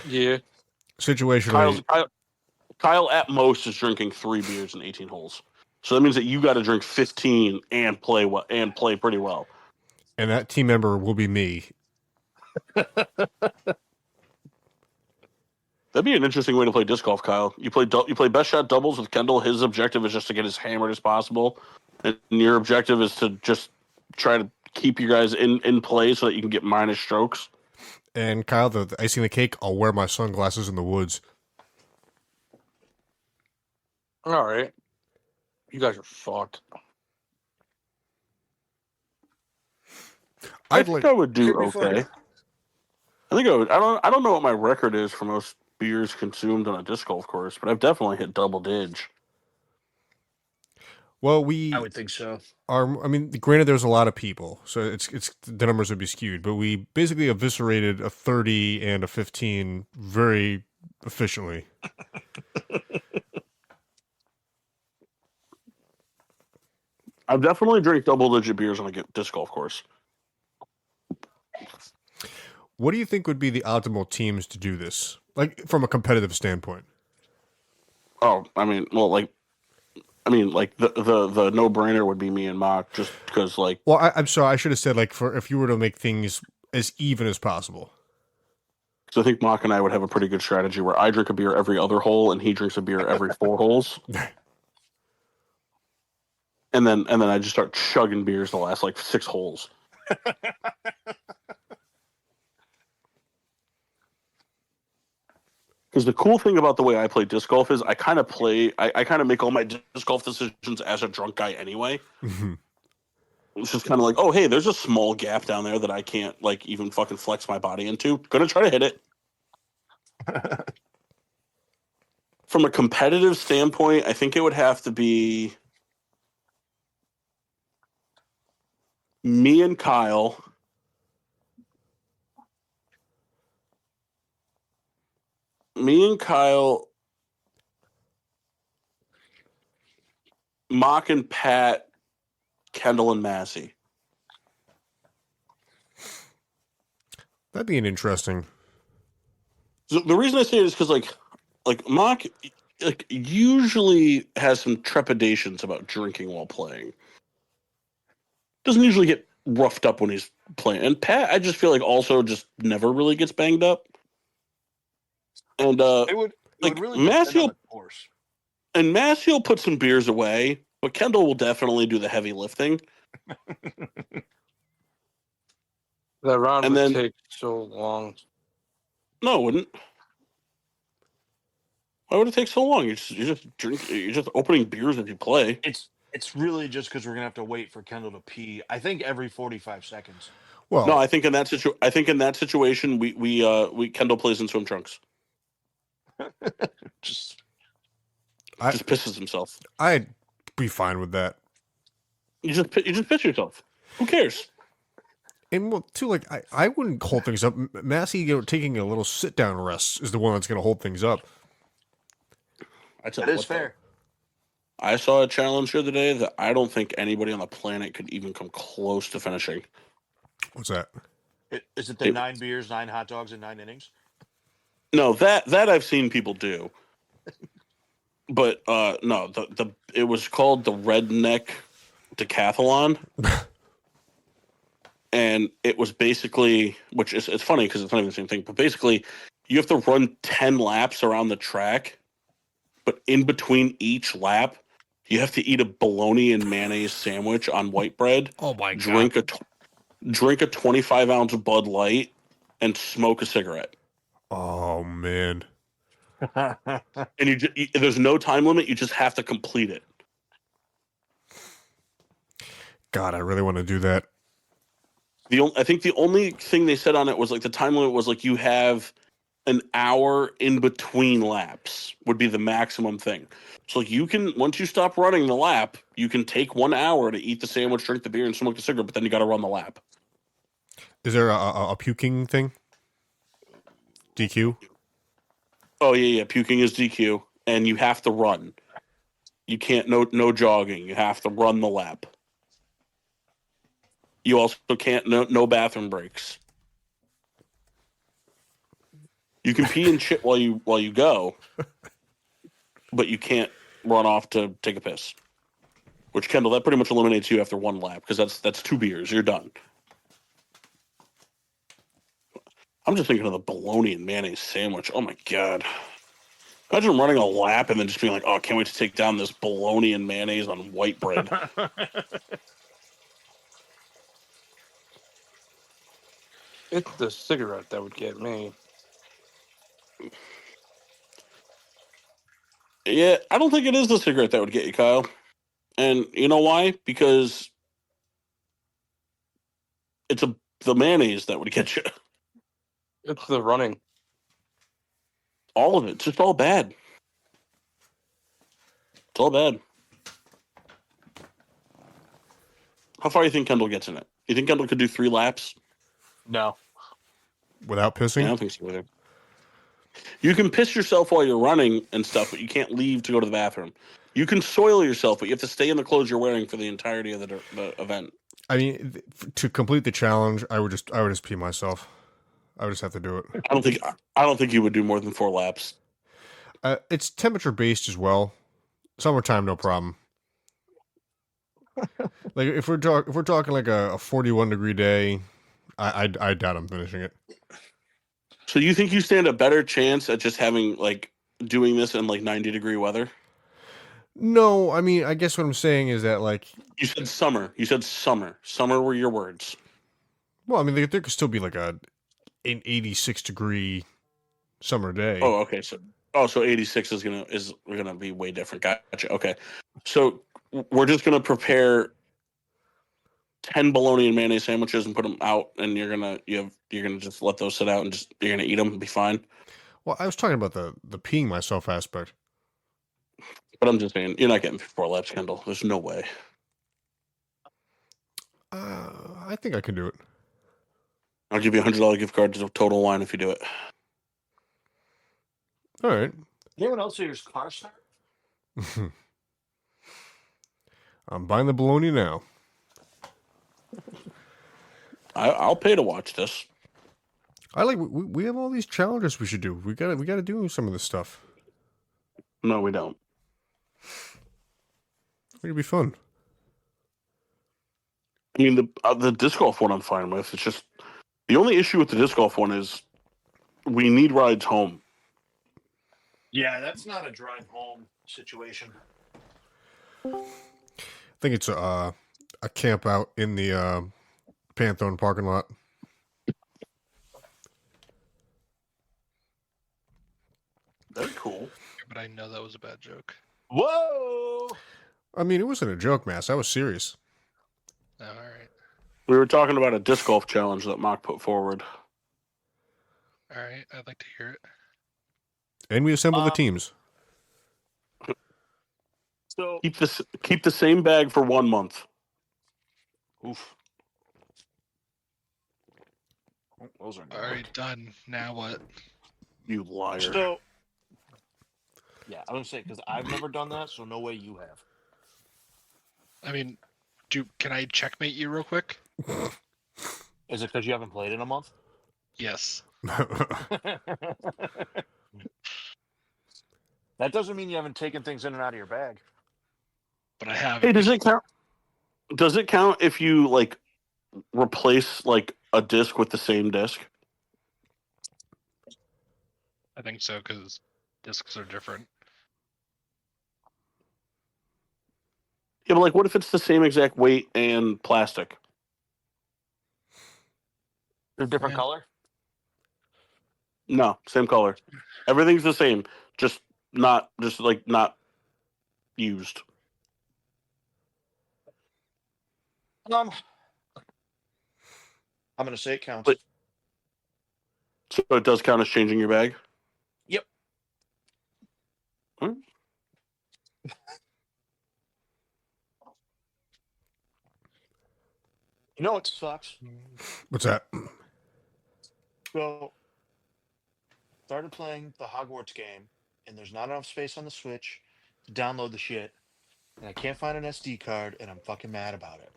Yeah. Situationally, Kyle at most is drinking 3 beers in 18 holes. So that means that you got to drink 15 and play pretty well. and that team member will be me. That'd be an interesting way to play disc golf, Kyle. You play best shot doubles with Kendall. His objective is just to get as hammered as possible, and your objective is to just try to keep you guys in play so that you can get minus strokes. And Kyle, the icing on the cake, I'll wear my sunglasses in the woods. All right. You guys are fucked. I think I would do Should be okay. fun. I think I would. I don't know what my record is for most beers consumed on a disc golf course, but I've definitely hit double dig. Well, we I would think so. are. I mean, granted, there's a lot of people, so it's the numbers would be skewed. But we basically eviscerated a 30 and a 15 very efficiently. I've definitely drank double-digit beers on a disc golf course. What do you think would be the optimal teams to do this, like from a competitive standpoint? Oh, I mean, the no-brainer would be me and Mock, just because, like. Well, I'm sorry, I should have said like for if you were to make things as even as possible. So I think Mock and I would have a pretty good strategy where I drink a beer every other hole and he drinks a beer every 4 holes. And then I just start chugging beers the last like 6 holes. Because the cool thing about the way I play disc golf is I kind of make all my disc golf decisions as a drunk guy anyway. It's just kind of like, oh, hey, there's a small gap down there that I can't like even fucking flex my body into. Gonna try to hit it. From a competitive standpoint, I think it would have to be me and Kyle. Mock and Pat, Kendall and Massey. That'd be an interesting. So the reason I say it is because like Mock like usually has some trepidations about drinking while playing. Doesn't usually get roughed up when he's playing. And Pat, I just feel like also just never really gets banged up. And It would really depend on the course. And Massey will put some beers away, but Kendall will definitely do the heavy lifting. That round And would then- take so long. No, it wouldn't. Why would it take so long? You're just opening beers as you play. It's really just because we're gonna have to wait for Kendall to pee. I think every 45 seconds. Well, No, I think in that situation we Kendall plays in swim trunks. Just Just pisses himself. I'd be fine with that. You just piss yourself. Who cares? And well, too, like I wouldn't hold things up. Massey, taking a little sit down rest is the one that's going to hold things up. I tell that you is what, though. fair. I saw a challenge the other day that I don't think anybody on the planet could even come close to finishing. What's that? Is it the 9 beers, 9 hot dogs, and 9 innings? No, that I've seen people do. But no, it was called the Redneck Decathlon. And it was basically, which is it's funny because it's not even the same thing, but basically you have to run 10 laps around the track, but in between each lap, you have to eat a bologna and mayonnaise sandwich on white bread. Oh my drink a 25-ounce Bud Light, and smoke a cigarette. Oh man. And there's no time limit. You just have to complete it. God, I really want to do that. I think the only thing they said on it was like the time limit was like you have an hour in between laps would be the maximum thing. So like you can, once you stop running the lap, you can take 1 hour to eat the sandwich, drink the beer, and smoke the cigarette, but then you got to run the lap. Is there a puking thing? DQ? Oh yeah. Puking is DQ, and you have to run. You can't no jogging. You have to run the lap. You also can't no bathroom breaks. You can pee and shit while you go, but you can't run off to take a piss. Which, Kendall, that pretty much eliminates you after 1 lap because that's 2 beers. You're done. I'm just thinking of the bologna and mayonnaise sandwich. Oh my god! Imagine running a lap and then just being like, "Oh, I can't wait to take down this bologna and mayonnaise on white bread." It's the cigarette that would get me. Yeah, I don't think it is the cigarette that would get you, Kyle. And you know why? Because it's the mayonnaise that would get you. It's the running. All of it. It's just all bad. It's all bad. How far do you think Kendall gets in it? You think Kendall could do 3 laps? No. Without Yeah, I pissing? don't think so either. You can piss yourself while you're running and stuff, but you can't leave to go to the bathroom. You can soil yourself, but you have to stay in the clothes you're wearing for the entirety of the event. I mean, to complete the challenge, I would just pee myself. I would just have to do it. I don't think you would do more than 4 laps. It's temperature based as well. Summertime, no problem. Like if we're talking like a 41 degree day, I doubt I'm finishing it. So you think you stand a better chance at just having like doing this in like 90-degree weather? No, I mean, I guess what I'm saying is that like, You said summer. You said summer. Summer were your words. well, I mean, there could still be like an 86 degree summer day. Oh, okay. So 86 is gonna be way different. Gotcha. Okay. So we're just gonna prepare 10 bologna and mayonnaise sandwiches and put them out, and you're gonna just let those sit out and you're gonna eat them and be fine. Well, I was talking about the peeing myself aspect. But I'm just saying, you're not getting 4 laps, Kendall. There's no way. I think I can do it. I'll give you $100 gift card to Total Wine if you do it. All right. Anyone else here's car start? I'm buying the bologna now. I'll pay to watch this. We have all these challenges we should do. We gotta do some of this stuff. No, we don't. It'd be fun. I mean, the disc golf one I'm fine with. It's just the only issue with the disc golf one is we need rides home. Yeah, that's not a drive home situation. I think it's a camp out in the Pantheon parking lot. Very cool. But I know that was a bad joke. Whoa! I mean, it wasn't a joke, Mass. I was serious. Oh, all right. We were talking about a disc golf challenge that Mock put forward. All right. I'd like to hear it. And we assembled the teams. So Keep the same bag for 1 month. oof. Oh, those are All right. Done. Now what? You liar. So yeah, I was gonna say because I've never done that, so no way you have. I mean, can I checkmate you real quick? Is it because you haven't played in a month? Yes. That doesn't mean you haven't taken things in and out of your bag. But I have. Hey, does it count? Does it count if you like replace like a disc with the same disc? I think so because discs are different. Yeah, but like, what if it's the same exact weight and plastic? They're different Yeah. color. No, same color. Everything's the same, just not used. I'm gonna say it counts. But- So it does count as changing your bag. Yep. Hmm? You know what sucks? What's that? So started playing the Hogwarts game, and there's not enough space on the Switch to download the shit, and I can't find an SD card, and I'm fucking mad about it.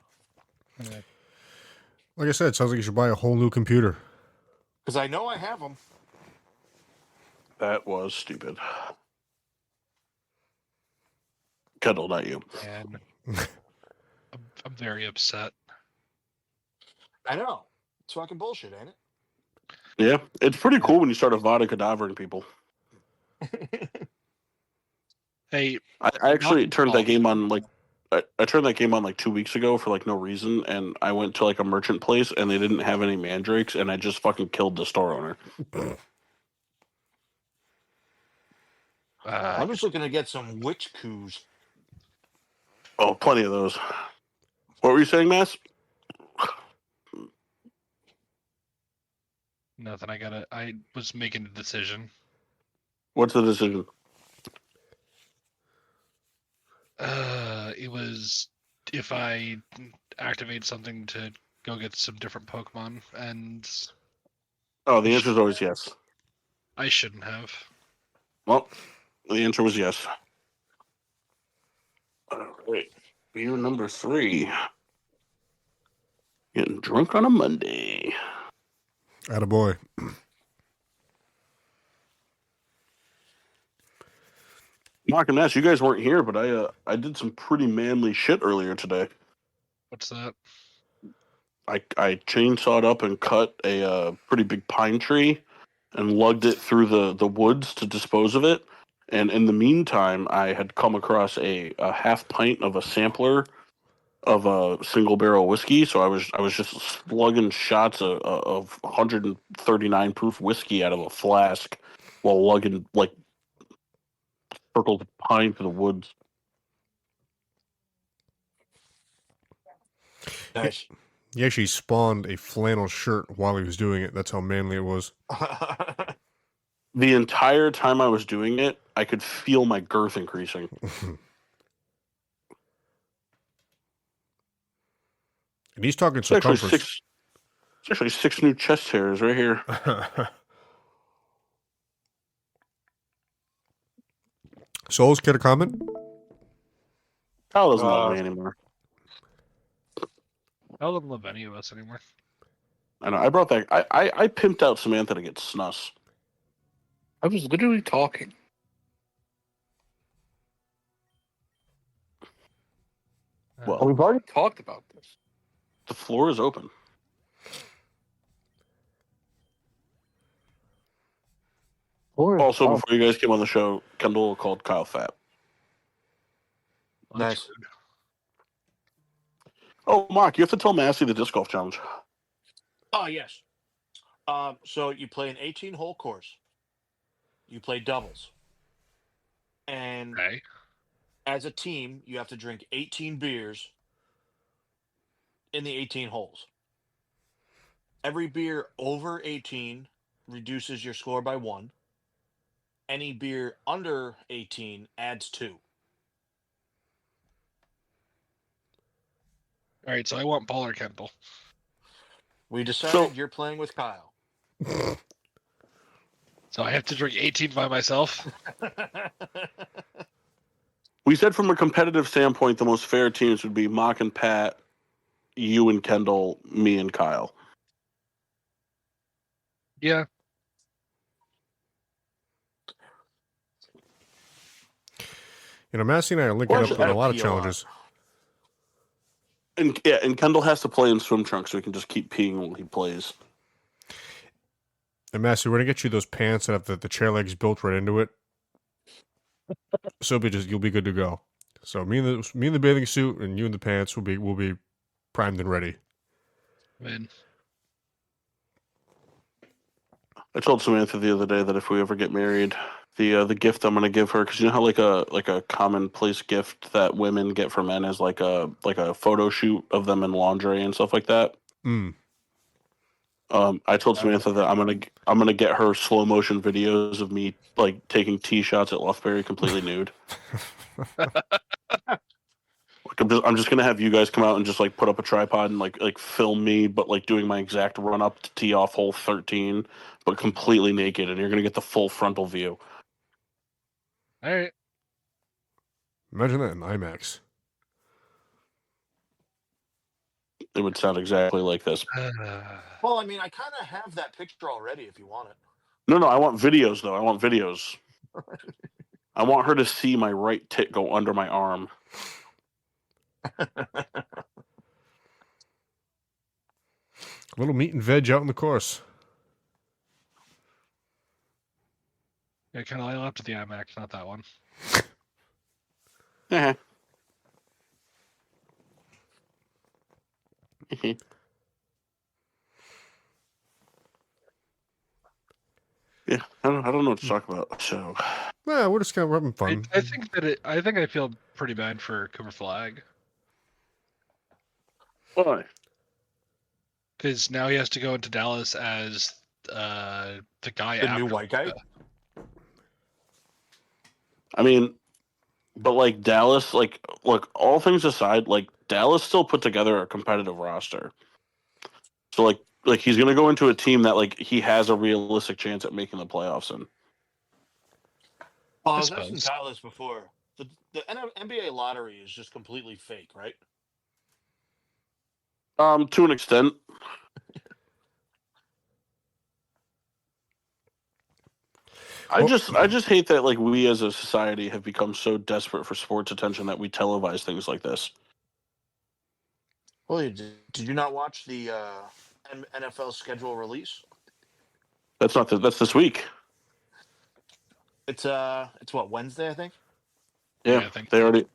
Like I said, it sounds like you should buy a whole new computer. Because I know I have them. That was stupid. Kendall, not you. And I'm very upset. I know. It's fucking bullshit, ain't Yeah, it's pretty cool when you start Avada Kedavering people. it? Hey, I actually turned that game on like I turned that game on like 2 weeks ago for like no reason, and I went to like a merchant place and they didn't have any mandrakes, and I just fucking killed the store owner. I'm just looking to get some witch coos. Oh, plenty of those. What were you saying, Mass? nothing. I was making a decision. What's the decision? It was if I activate something to go get some different Pokemon, and Oh, the answer is always yes. I shouldn't have. Well, the answer was yes. All right. Beer number 3. Getting drunk on a Monday. Attaboy. Mark and Nash, you guys weren't here, but I did some pretty manly shit earlier today. What's that? I chainsawed up and cut a pretty big pine tree and lugged it through the woods to dispose of it. And in the meantime, I had come across a half pint of a sampler of a single barrel whiskey. So I was just slugging shots of 139 proof whiskey out of a flask while lugging like circles of pine through the woods. Nice. He actually spawned a flannel shirt while he was doing it. That's how manly it was. The entire time I was doing it, I could feel my girth increasing. And he's talking It's actually circumference. It's actually 6 new chest hairs right here. Souls, care to comment? Kyle doesn't love me anymore. I don't love any of us anymore. I know. I brought that. I pimped out Samantha to get snus. I was literally talking. Well, We've already talked about this. the floor is open. Also, before you guys came on the show, Kendall called Kyle fat. Well, that's Nice. rude. Oh, Mark, you have to tell Massey the disc golf challenge. Oh, yes. So you play an 18-hole course. You play doubles. And Okay. as a team, you have to drink 18 beers in the 18 holes. Every beer over 18 reduces your score by 1. Any beer under 18 adds 2. All right, so I want Paul or Kendall. We decided So- you're playing with Kyle. So I have to drink 18 by myself. We said from a competitive standpoint, the most fair teams would be Mock and Pat, you and Kendall, me and Kyle. Yeah. You know, Massey and I are linking Well, up with I a lot of POR. challenges. And Kendall has to play in swim trunks so he can just keep peeing while he plays. And Massey, we're gonna get you those pants that have the chair legs built right into it. So you'll be good to go. So me and the bathing suit and you in the pants will be primed and ready. Man. I told Samantha the other day that if we ever get married, the gift I'm gonna give her, because you know how like a commonplace gift that women get for men is like a photo shoot of them in lingerie and stuff like that. Mm. I told Samantha that I'm gonna get her slow motion videos of me like taking tee shots at Loughbury completely nude. Like I'm just gonna have you guys come out and just like put up a tripod and like film me, but like doing my exact run up to tee off hole 13, but completely naked, and you're gonna get the full frontal view. All right. Imagine that in IMAX. It would sound exactly like this. Well, I mean, I kind of have that picture already if you want it. No, I want videos though. I want videos. I want her to see my right tit go under my arm. A little meat and veg out in the course. Yeah, Kendall, I left the IMAX, not that one. Yeah. Yeah, I don't know what to talk about. So, Yeah, we're just kind of having fun. I think I feel pretty bad for Cooper Flag why? because now he has to go into Dallas as the guy. The new after white guy? I mean, but like Dallas, like look, all things aside, like Dallas still put together a competitive roster. So like he's gonna go into a team that like he has a realistic chance at making the playoffs in. Well, I I was asking suppose. Kyle this before. The NBA lottery is just completely fake, right? To an extent. I just hate that like we as a society have become so desperate for sports attention that we televise things like this. Well, did you not watch the NFL schedule release? That's this week. It's what, Wednesday, I think? Yeah, I think they already.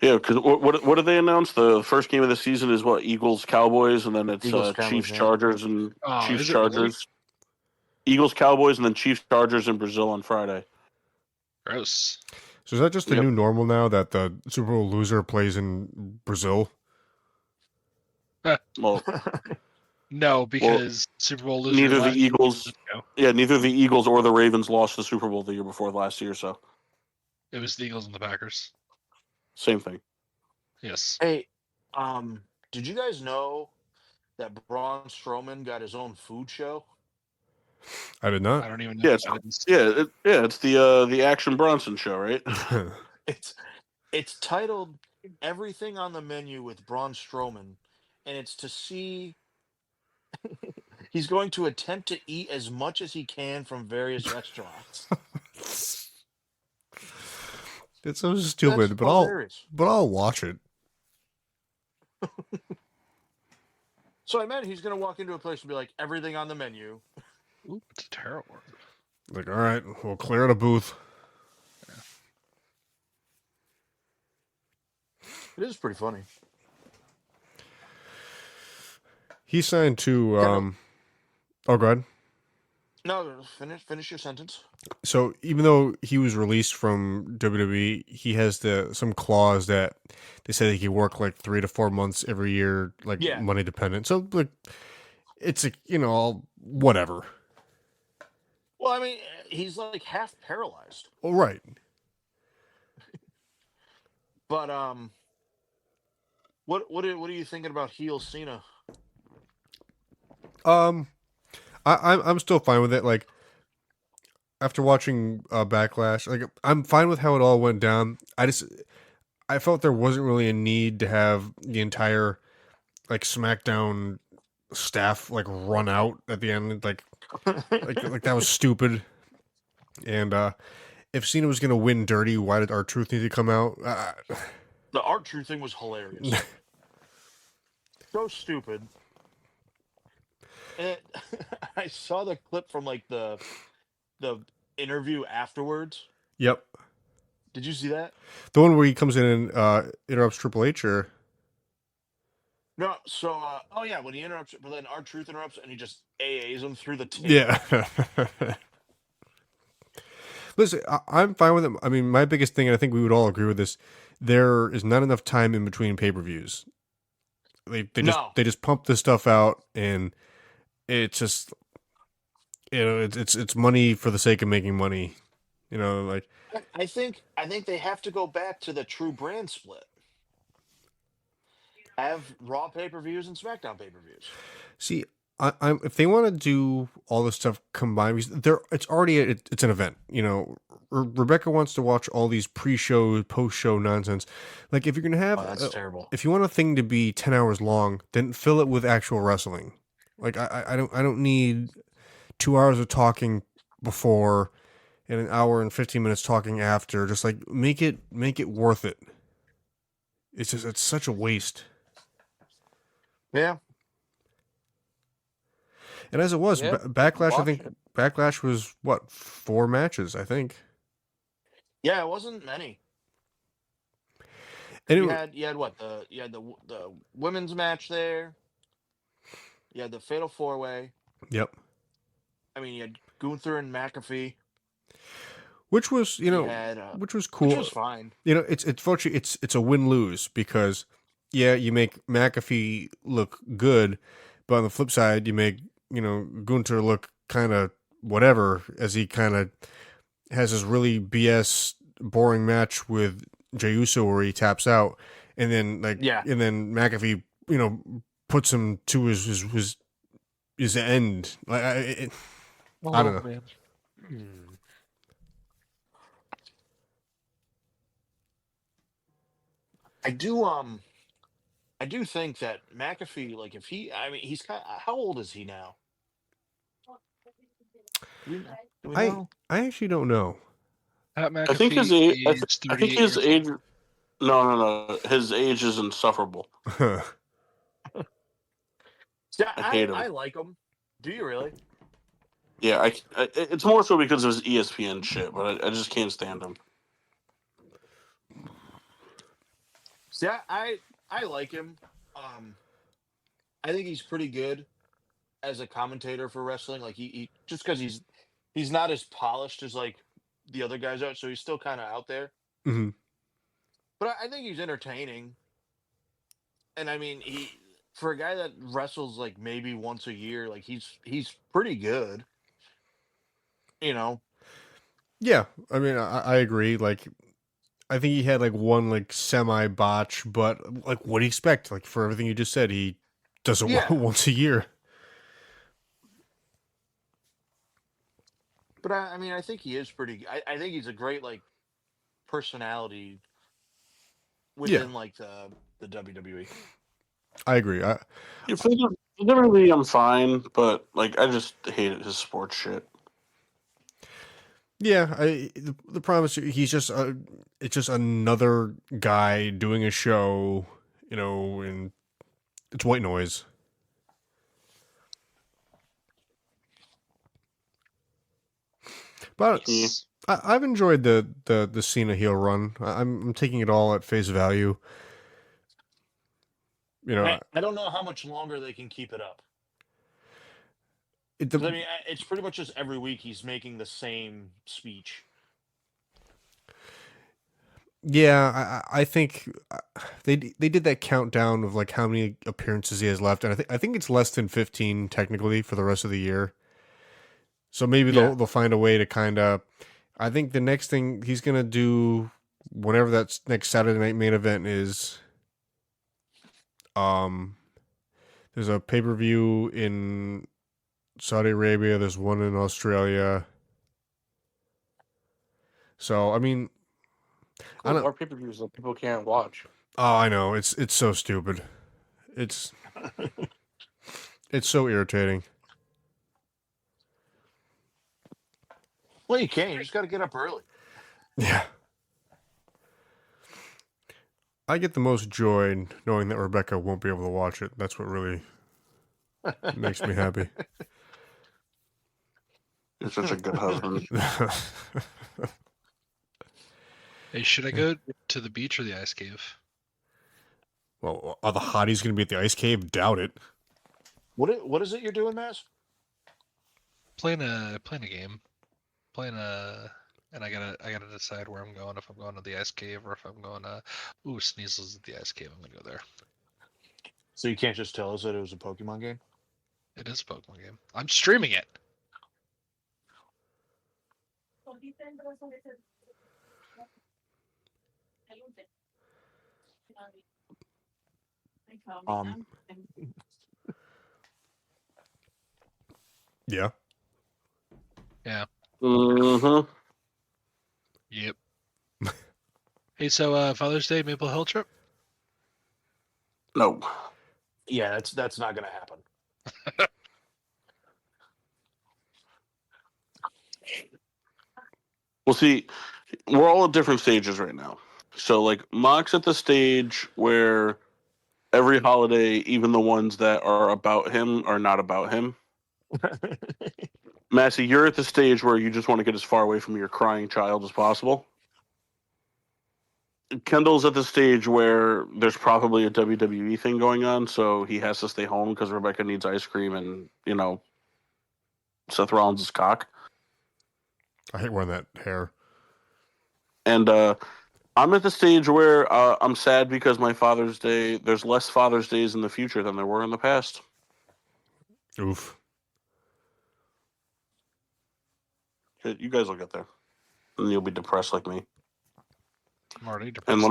Yeah, because what did they announce? The first game of the season is what, Eagles Cowboys, and then it's Eagles, Cowboys, Chiefs yeah. Chargers and Oh, Chiefs is it really? Chargers. Eagles, Cowboys, and then Chiefs, Chargers in Brazil on Friday. Gross. So is that just the Yep. new normal now that the Super Bowl loser plays in Brazil? Well, No, because Super Bowl loser neither the last year Eagles, was no, neither the Eagles or the Ravens lost the Super Bowl the year before last year. So it was the Eagles and the Packers. same thing. Yes. Hey, did you guys know that Braun Strowman got his own food show? I did I not. don't even know Yeah, what it's, that is. it's the Action Bronson show, right? It's titled "Everything on the Menu with Braun Strowman," and it's to see. He's going to attempt to eat as much as he can from various restaurants. It's so stupid, That's but hilarious. I'll watch it. So I imagine he's going to walk into a place and be like, "Everything on the menu." Ooh, it's a terrible word. Like, all right, we'll clear out a booth. It is pretty funny. He signed to Kind oh, go ahead. No, finish your sentence. So even though he was released from WWE, he has some clause that they said he could work like 3 to 4 months every year, like Yeah. money dependent. So like, it's whatever. Well, I mean, he's like half paralyzed. All right. But what are you thinking about heel Cena? I'm still fine with it. Like after watching Backlash, like I'm fine with how it all went down. I felt there wasn't really a need to have the entire like SmackDown staff like run out at the end. Like that was stupid. And if Cena was gonna win dirty, why did R-Truth need to come out? The R-Truth thing was hilarious. So stupid. And I saw the clip from like the interview afterwards. Yep. Did you see that? The one where he comes in and interrupts Triple H, or No. So, oh yeah, when he interrupts, but then R-Truth interrupts and he just AAs him through the table. yeah. Listen, I'm fine with it. I mean, my biggest thing, and I think we would all agree with this, there is not enough time in between pay-per-views. They just pump this stuff out, and it's just it's money for the sake of making money. Like I think they have to go back to the true brand split. Have Raw pay-per-views and SmackDown pay-per-views. See, I'm if they want to do all this stuff combined, because it's already it's an event. Rebecca wants to watch all these pre-show, post-show nonsense. Like if you're gonna have, that's terrible. If you want a thing to be 10 hours long, then fill it with actual wrestling. Like I don't need 2 hours of talking before and an hour and 15 minutes talking after. Just like make it worth it. It's such a waste. Yeah. And as it was, Yeah, Backlash, I watch think it. Backlash was what, 4 matches, I think. Yeah, it wasn't many. And You had what, the women's match there. You had the Fatal 4-Way. Yep. I mean, you had Gunther and McAfee. Which was, which was cool. Which was fine. It's fortunately it's a win-lose, because you make McAfee look good, but on the flip side, you make, Gunther look kind of whatever, as he kind of has this really BS boring match with Jey Uso where he taps out, and then and then McAfee, puts him to his end. Like I don't know. Man. I do think that McAfee, like he's how old is he now? Do we know? I actually don't know. Pat I think his McAfee age. is I think 38 his years age. old. No. His age is insufferable. Yeah, I hate him. I like him. Do you really? Yeah, it's more so because of his ESPN shit, but I just can't stand him. See, I like him. I think he's pretty good. as a commentator for wrestling. Like he just because he's not as polished as like the other guys are, so he's still kind of out there. Hmm. But I think he's entertaining. And I mean, he for a guy that wrestles like maybe once a year, like he's pretty good. You know. Yeah, I mean, I agree. Like, I think he had like one like semi botch, but like, what do you expect? Like for everything you just said, he does it Yeah. once a year. But I mean, I think he is pretty. I think he's a great like personality Yeah, within like the WWE. I agree. Literally, I'm fine, but like I just hate his sports shit. Yeah, the problem is he's just it's just another guy doing a show, and it's white noise. But Yeah. I've enjoyed the Cena heel run. I'm taking it all at face value. I don't know how much longer they can keep it up. It, 'Cause, I the, mean, it's pretty much just every week he's making the same speech. yeah, I think they did that countdown of like how many appearances he has left, and I think it's less than 15 technically for the rest of the year. So maybe Yeah. they'll find a way to kind of. I think the next thing he's gonna do, whenever that next Saturday night main event is, there's a pay-per-view in Saudi Arabia. There's one in Australia. So I mean, I don't. More pay-per-views that people can't watch. Oh, I know. It's so stupid. It's so irritating. Well, you can't. You just got to get up early. Yeah. I get the most joy knowing that Rebecca won't be able to watch it. That's what really makes me happy. You're such a good husband. Hey, should I go to the beach or the ice cave? Well, are the hotties going to be at the ice cave? Doubt it. What is it you're doing, Mass? Playing a game. And I gotta decide where I'm going. If I'm going to the ice cave or if I'm going to Sneasel's at the ice cave. I'm gonna go there. So you can't just tell us that it was a Pokemon game? It is a Pokemon game. I'm streaming it. Yeah. Yeah. Mm-hmm. Yep. Hey, so Father's Day Maple Hill trip? No. Yeah, that's not going to happen. Well, see, we're all at different stages right now. So, like, Mock's at the stage where every holiday, even the ones that are about him, are not about him. Massey, you're at the stage where you just want to get as far away from your crying child as possible. Kendall's at the stage where there's probably a WWE thing going on, so he has to stay home because Rebecca needs ice cream and, Seth Rollins' cock. I hate wearing that hair. And I'm at the stage where I'm sad because my Father's Day, there's less Father's Days in the future than there were in the past. Oof. You guys will get there. And you'll be depressed like me. I'm already depressed. And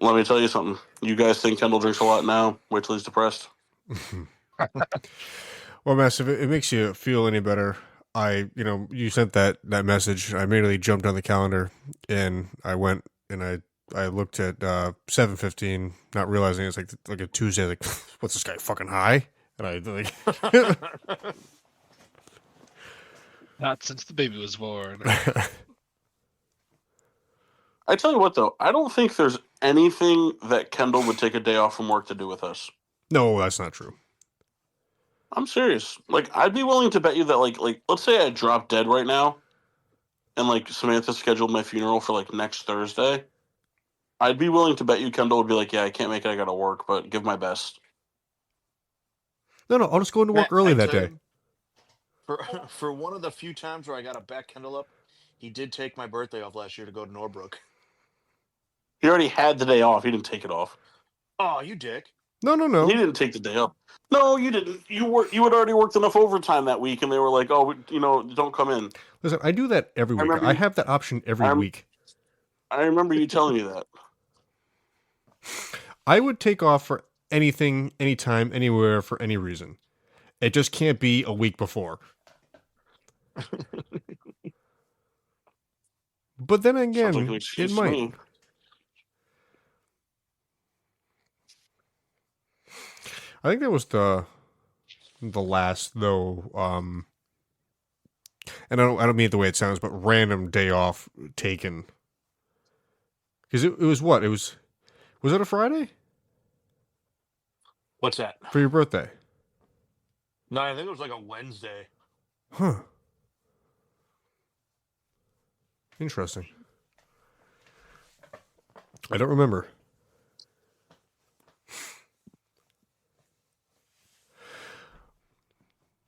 let me tell you something. You guys think Kendall drinks a lot now. Wait till he's depressed. Well, Mass, if it makes you feel any better, you sent that message. I immediately jumped on the calendar and I went and I looked at 7:15, not realizing it's like a Tuesday. Like, what's this guy fucking high? And I like. Not since the baby was born. I tell you what, though, I don't think there's anything that Kendall would take a day off from work to do with us. No, that's not true. I'm serious. Like, I'd be willing to bet you that, like, let's say I drop dead right now, and like Samantha scheduled my funeral for like next Thursday. I'd be willing to bet you Kendall would be like, "Yeah, I can't make it. I gotta work, but give my best." No, I'll just go into work early that day. For one of the few times where I got a back Kendall up, he did take my birthday off last year to go to Norbrook. He already had the day off. He didn't take it off. Oh, you dick. No. He didn't take the day off. No, you didn't. You had already worked enough overtime that week, and they were like, "Oh, don't come in." Listen, I do that every week. I have that option every week. I remember you telling me that. I would take off for anything, anytime, anywhere, for any reason. It just can't be a week before. But then again, Sounds like an it excuse to might. me. I think that was the last though. And I don't mean it the way it sounds, but random day off taken. Because it was what? Was it a Friday? What's that? For your birthday? No, I think it was like a Wednesday. Huh. Interesting. I don't remember.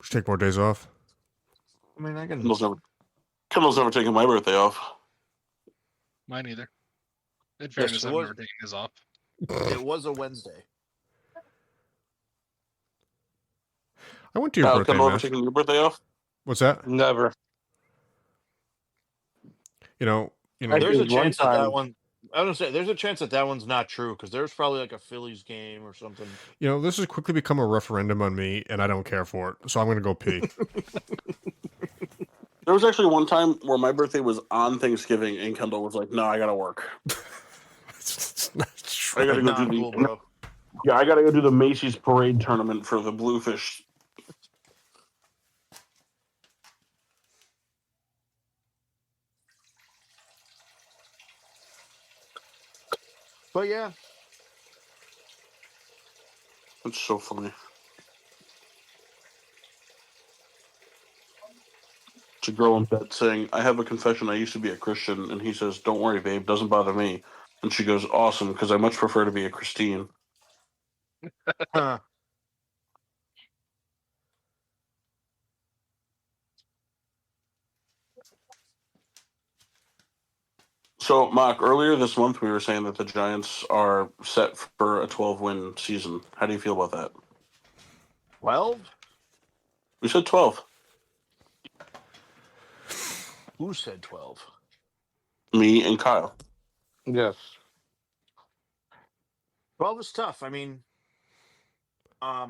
Should take more days off. I mean, I can. Kendall's never taken my birthday off. Mine either. In fairness, I've never taken his off. It was a Wednesday. I went to your birthday, Kendall ever Matt. taken your birthday off? What's that? Never. There's a chance that one. I was gonna say, there's a chance that one's not true because there's probably like a Phillies game or something. This has quickly become a referendum on me, and I don't care for it. So I'm going to go pee. There was actually one time where my birthday was on Thanksgiving, and Kendall was like, "No, I gotta work. I gotta go do bro. Yeah, I gotta go do the Macy's parade tournament for the Bluefish." But yeah, It's so funny. It's a girl in bed saying, "I have a confession. I used to be a Christian," and he says, "Don't worry, babe. Doesn't bother me." And she goes, "Awesome, because I much prefer to be a Christine." huh. So, Mark, earlier this month we were saying that the Giants are set for a 12-win season. How do you feel about that? 12? We said 12. Who said 12? Me and Kyle. Yes. 12 is tough. I mean, I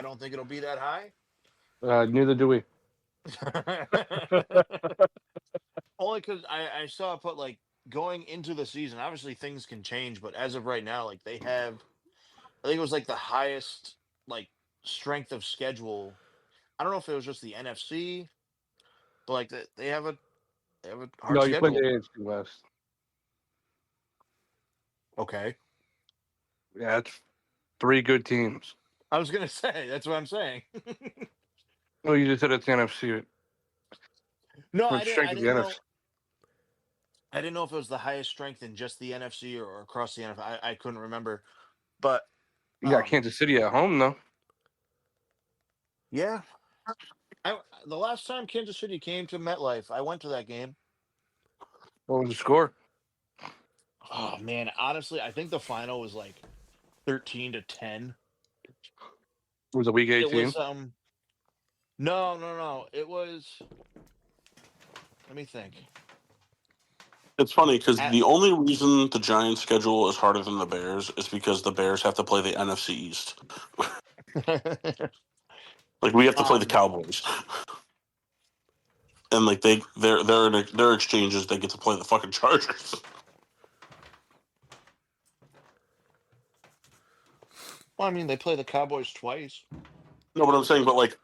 don't think it'll be that high. Neither do we. Only because I saw it put like going into the season. Obviously, things can change, but as of right now, like they have, I think it was like the highest like strength of schedule. I don't know if it was just the NFC, but like they have a hard No, you schedule. played the AFC West. Okay. Yeah, it's 3 good teams. I was gonna say that's what I'm saying. Oh, you just said it's the NFC. No, What I strength didn't of the know. NFC? I didn't know if it was the highest strength in just the NFC or across the NFL. I couldn't remember, but You got Kansas City at home, though. yeah. The last time Kansas City came to MetLife, I went to that game. What was the score? Oh man, honestly, I think the final was like 13-10. Was it Week 18? It was no. It was. Let me think. It's funny because the only reason the Giants' schedule is harder than the Bears is because the Bears have to play the NFC East. Like we have to play the Cowboys, and like their exchanges, they get to play the fucking Chargers. Well, I mean, they play the Cowboys twice. No, but I'm saying, but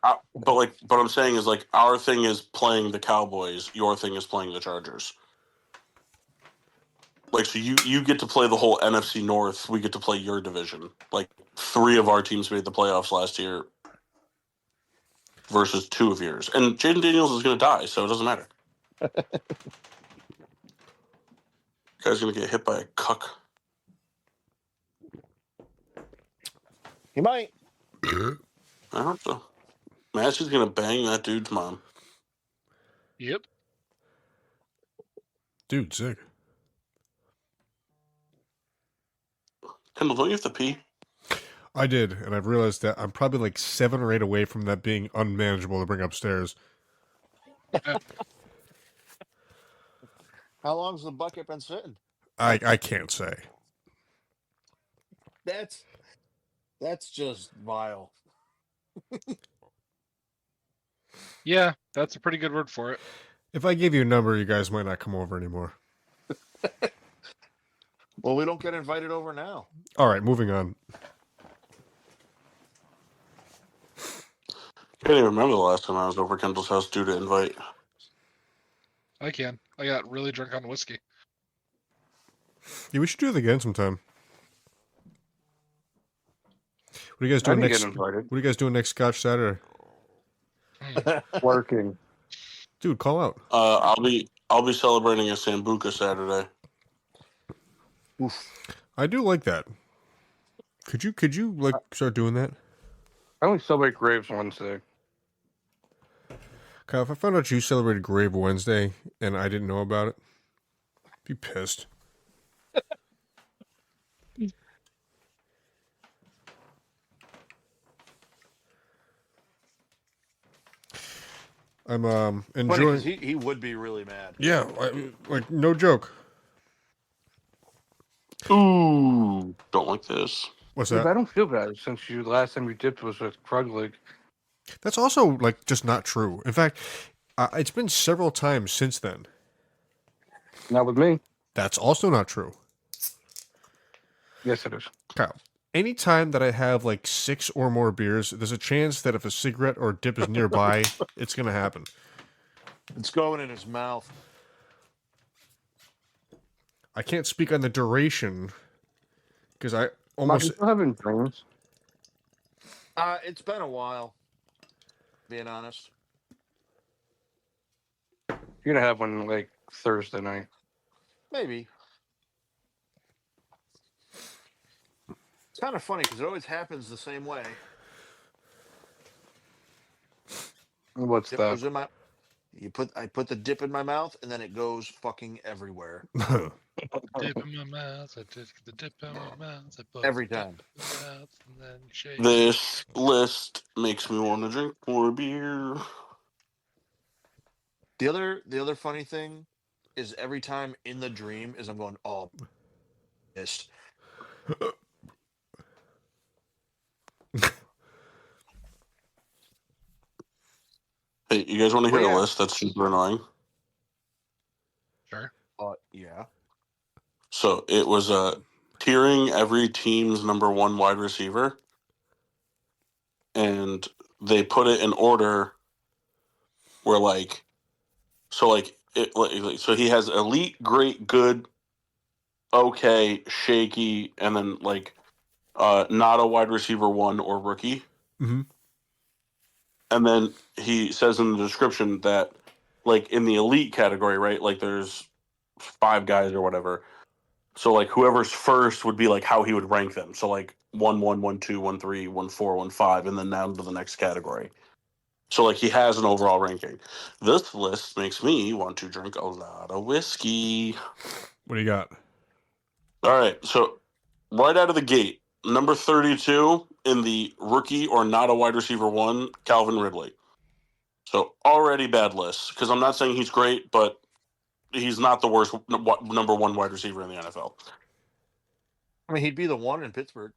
I'm saying is like our thing is playing the Cowboys, your thing is playing the Chargers. Like, so you get to play the whole NFC North. We get to play your division. Like 3 of our teams made the playoffs last year versus 2 of yours, and Jaden Daniels is going to die, so it doesn't matter. Guy's going to get hit by a cuck. He might. I hope so. Massey's gonna bang that dude's mom. Yep. Dude, sick. Kendall, don't you have to pee? I did, and I've realized that I'm probably like 7 or 8 away from that being unmanageable to bring upstairs. How long's the bucket been sitting? I can't say. That's just vile. Yeah, that's a pretty good word for it. If I gave you a number, you guys might not come over anymore. Well, we don't get invited over now. All right, moving on. Can't even remember the last time I was over Kendall's house due to invite. I can. I got really drunk on whiskey. Yeah, we should do it again sometime. What are you guys I doing didn't next? get invited. What are you guys doing next Scotch Saturday? Working. Dude, call out. I'll be celebrating a Sambuca Saturday. Oof. I do like that. Could you like start doing that? I only celebrate Graves Wednesday. Kyle, if I found out you celebrated Grave Wednesday and I didn't know about it, I'd be pissed. I'm Funny, 'cause enjoying. he would be really mad. Yeah, like no joke. Ooh, don't like this. What's Yeah, but that? I don't feel bad since last time you dipped was with Krug League. That's also like just not true. In fact, it's been several times since then. Not with me. That's also not true. Yes, it is. Kyle, anytime that I have like 6 or more beers, there's a chance that if a cigarette or dip is nearby, it's gonna happen. It's going in his mouth. I can't speak on the duration because I Mark, almost. you still having dreams? It's been a while, being honest. You're gonna have one like Thursday night. Maybe. It's kind of funny because it always happens the same way. What's Dip that? goes in my. I put the dip in my mouth and then it goes fucking everywhere. Dip in my mouth. I took the dip in my mouth. I put Every the dip time. in my mouth and then shake. This list makes me want to drink more beer. The other funny thing is every time in the dream is I'm going, oh, pissed. Hey, you guys want to hear Well, a yeah. list that's super annoying? Sure. Yeah. So it was tiering every team's number 1 wide receiver, and they put it in order where so he has elite, great, good, okay, shaky, and then not a wide receiver 1 or rookie. Mm-hmm. And then he says in the description that, like, in the elite category, right, like there's 5 guys or whatever. So, like, whoever's first would be, like, how he would rank them. So, like, 1 1, 1 2, 1 3, 1 4, 1 5, and then down to the next category. So, like, he has an overall ranking. This list makes me want to drink a lot of whiskey. What do you got? All right. So, right out of the gate, number 32 in the rookie or not a wide receiver 1, Calvin Ridley. So, already bad list, because I'm not saying he's great, but he's not the worst number 1 wide receiver in the NFL. I mean, he'd be the one in Pittsburgh.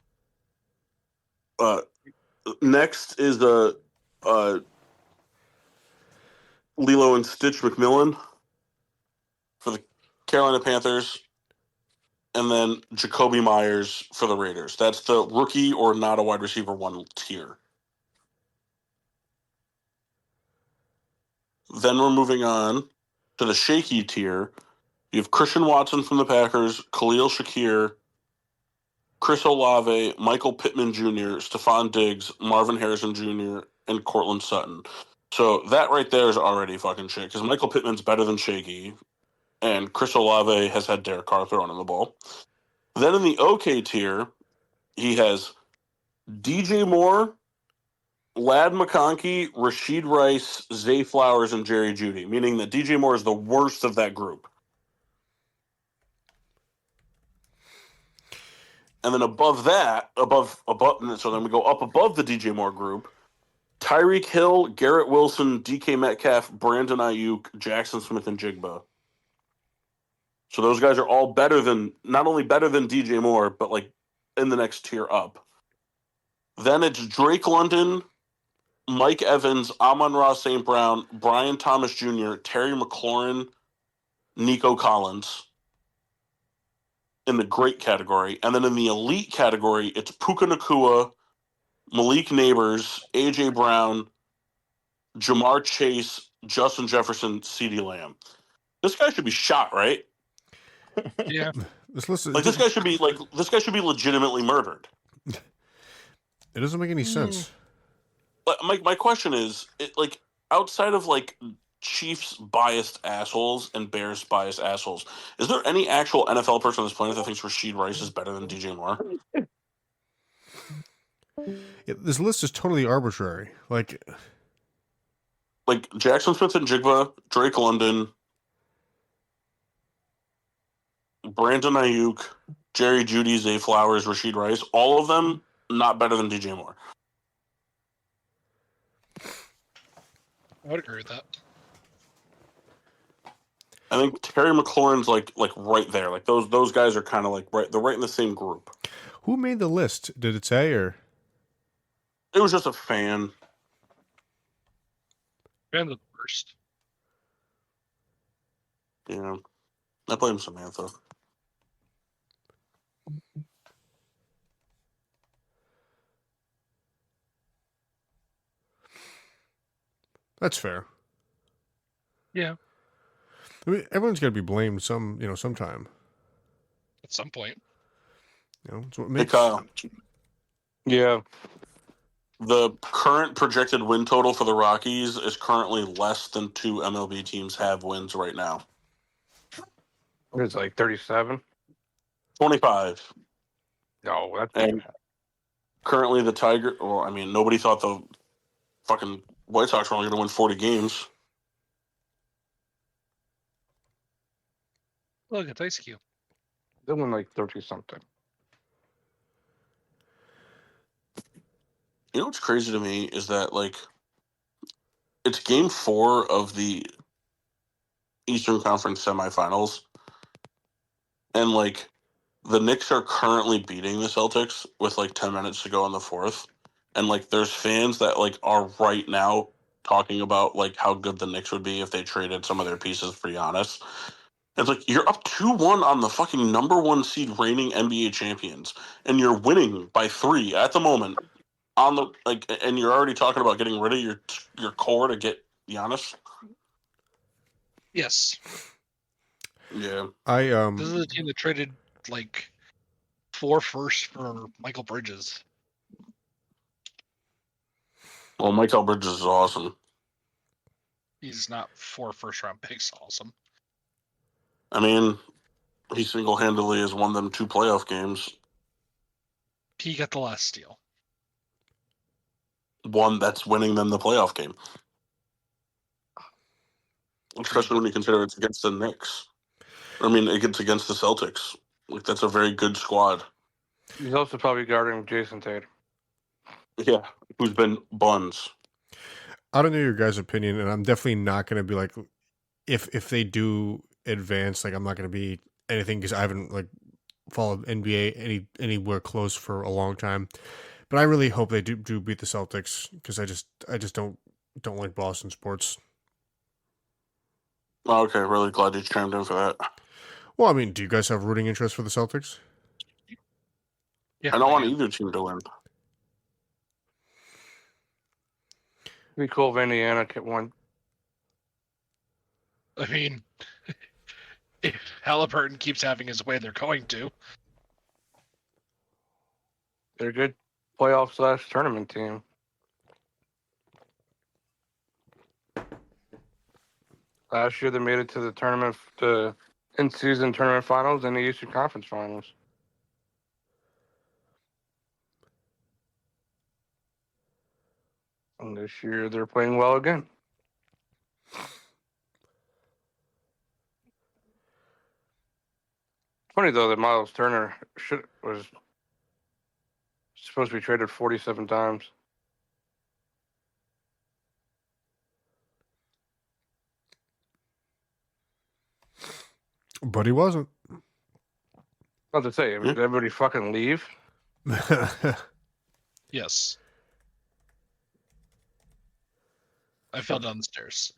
Next is Lilo and Stitch McMillan for the Carolina Panthers, and then Jacoby Myers for the Raiders. That's the rookie or not a wide receiver 1 tier. Then we're moving on to the shaky tier. You have Christian Watson from the Packers, Khalil Shakir, Chris Olave, Michael Pittman Jr., Stephon Diggs, Marvin Harrison Jr., and Cortland Sutton. So that right there is already fucking shit, because Michael Pittman's better than shaky, and Chris Olave has had Derek Carr throwing him the ball. Then in the OK tier, he has DJ Moore, Lad McConkey, Rashid Rice, Zay Flowers, and Jerry Jeudy, meaning that DJ Moore is the worst of that group. And then above that, so then we go up above the DJ Moore group. Tyreek Hill, Garrett Wilson, DK Metcalf, Brandon Ayuk, Jackson Smith, and Jigba. So those guys are all not only better than DJ Moore, but like in the next tier up. Then it's Drake London, Mike Evans, Amon-Ra St. Brown, Brian Thomas Jr., Terry McLaurin, Nico Collins in the great category. And then in the elite category, it's Puka Nacua, Malik Neighbors, A.J. Brown, Jamar Chase, Justin Jefferson, CeeDee Lamb. This guy should be shot, right? Yeah. This list Like this guy should be legitimately murdered. It doesn't make any sense. But my question is, like outside of like Chiefs biased assholes and Bears biased assholes, is there any actual NFL person on this planet that thinks Rashid Rice is better than DJ Moore? Yeah, this list is totally arbitrary. Like Jackson Smith and Jigba, Drake London, Brandon Ayuk, Jerry Jeudy, Zay Flowers, Rashid Rice, all of them not better than DJ Moore. I would agree with that. I think Terry McLaurin's like right there. Like those guys are kind of like they're right in the same group. who made the list? Did it say or? It was just a fan. And the worst. Yeah. I blame Samantha. That's fair. Yeah. I mean, everyone's got to be blamed sometime. At some point. It's what Hey, makes. Kyle, Yeah. the current projected win total for the Rockies is currently less than 2 MLB teams have wins right now. It's like 37. 25. No, that's And currently the Tiger. Well, I mean, nobody thought the fucking White Sox were only going to win 40 games. Look, it's Ice Cube. they win like 30 something. You know what's crazy to me is that like it's game 4 of the Eastern Conference semifinals, and like the Knicks are currently beating the Celtics with like 10 minutes to go in the fourth, and like there's fans that like are right now talking about like how good the Knicks would be if they traded some of their pieces for Giannis. It's like you're up 2-1 on the fucking number 1 seed reigning NBA champions, and you're winning by 3 at the moment. On the and you're already talking about getting rid of your core to get Giannis. Yes. Yeah, This is a team that traded like 4 firsts for Michael Bridges. well, Michael Bridges is awesome. He's not 4 first-round picks awesome. I mean, he single-handedly has won them 2 playoff games. He got the last steal. One that's winning them the playoff game. Especially when you consider it's against the Knicks. I mean, it's against the Celtics. Like, that's a very good squad. He's also probably guarding Jason Tatum. Yeah, who's been buns. I don't know your guys' opinion, and I'm definitely not going to be like, if they do advance, like I'm not going to be anything because I haven't like followed NBA anywhere close for a long time. But I really hope they do beat the Celtics because I just don't like Boston sports. Oh, okay, really glad you chimed in for that. Well, I mean, do you guys have rooting interest for the Celtics? Yeah, I don't want either team to win. It'd be cool if Indiana won. I mean, if Halliburton keeps having his way, they're going to. They're a good playoff / tournament team. Last year they made it to the tournament, the in-season tournament finals and the Eastern Conference finals. And this year they're playing well again. Funny though that Miles Turner was supposed to be traded 47 times. But he wasn't. Not to say, did everybody fucking leave? Yes. I fell down the stairs.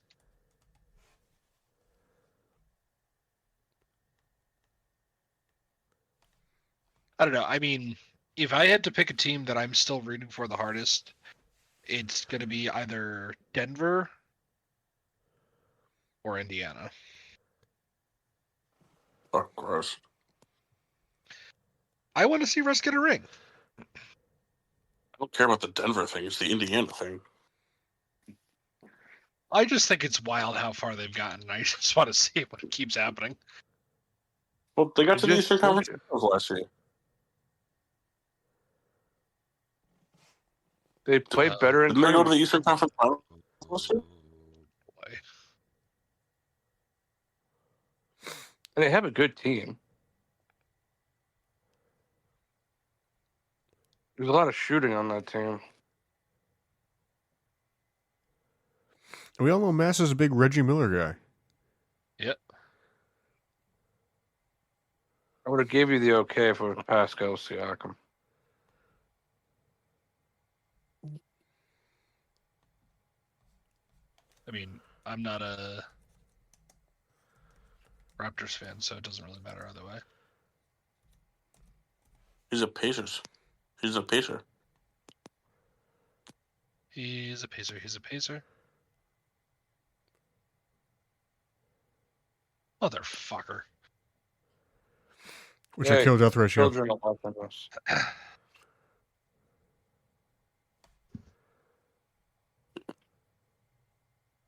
I don't know. I mean, if I had to pick a team that I'm still rooting for the hardest, it's going to be either Denver or Indiana. Oh, gross. I want to see Russ get a ring. I don't care about the Denver thing. It's the Indiana thing. I just think it's wild how far they've gotten. I just want to see what keeps happening. Well, they got to the Just Eastern Conference Finals last year. They played better in Didn't they go to tournament. the Eastern Conference Finals last year? Boy. And they have a good team. There's a lot of shooting on that team. We all know Mass is a big Reggie Miller guy. Yep. I would have gave you the okay for Pascal Siakam. I mean, I'm not a Raptors fan, so it doesn't really matter either way. He's a Pacers. He's a Pacer. He's a Pacer. He's a Pacer. Motherfucker. What's your kill death ratio? Children are watching this.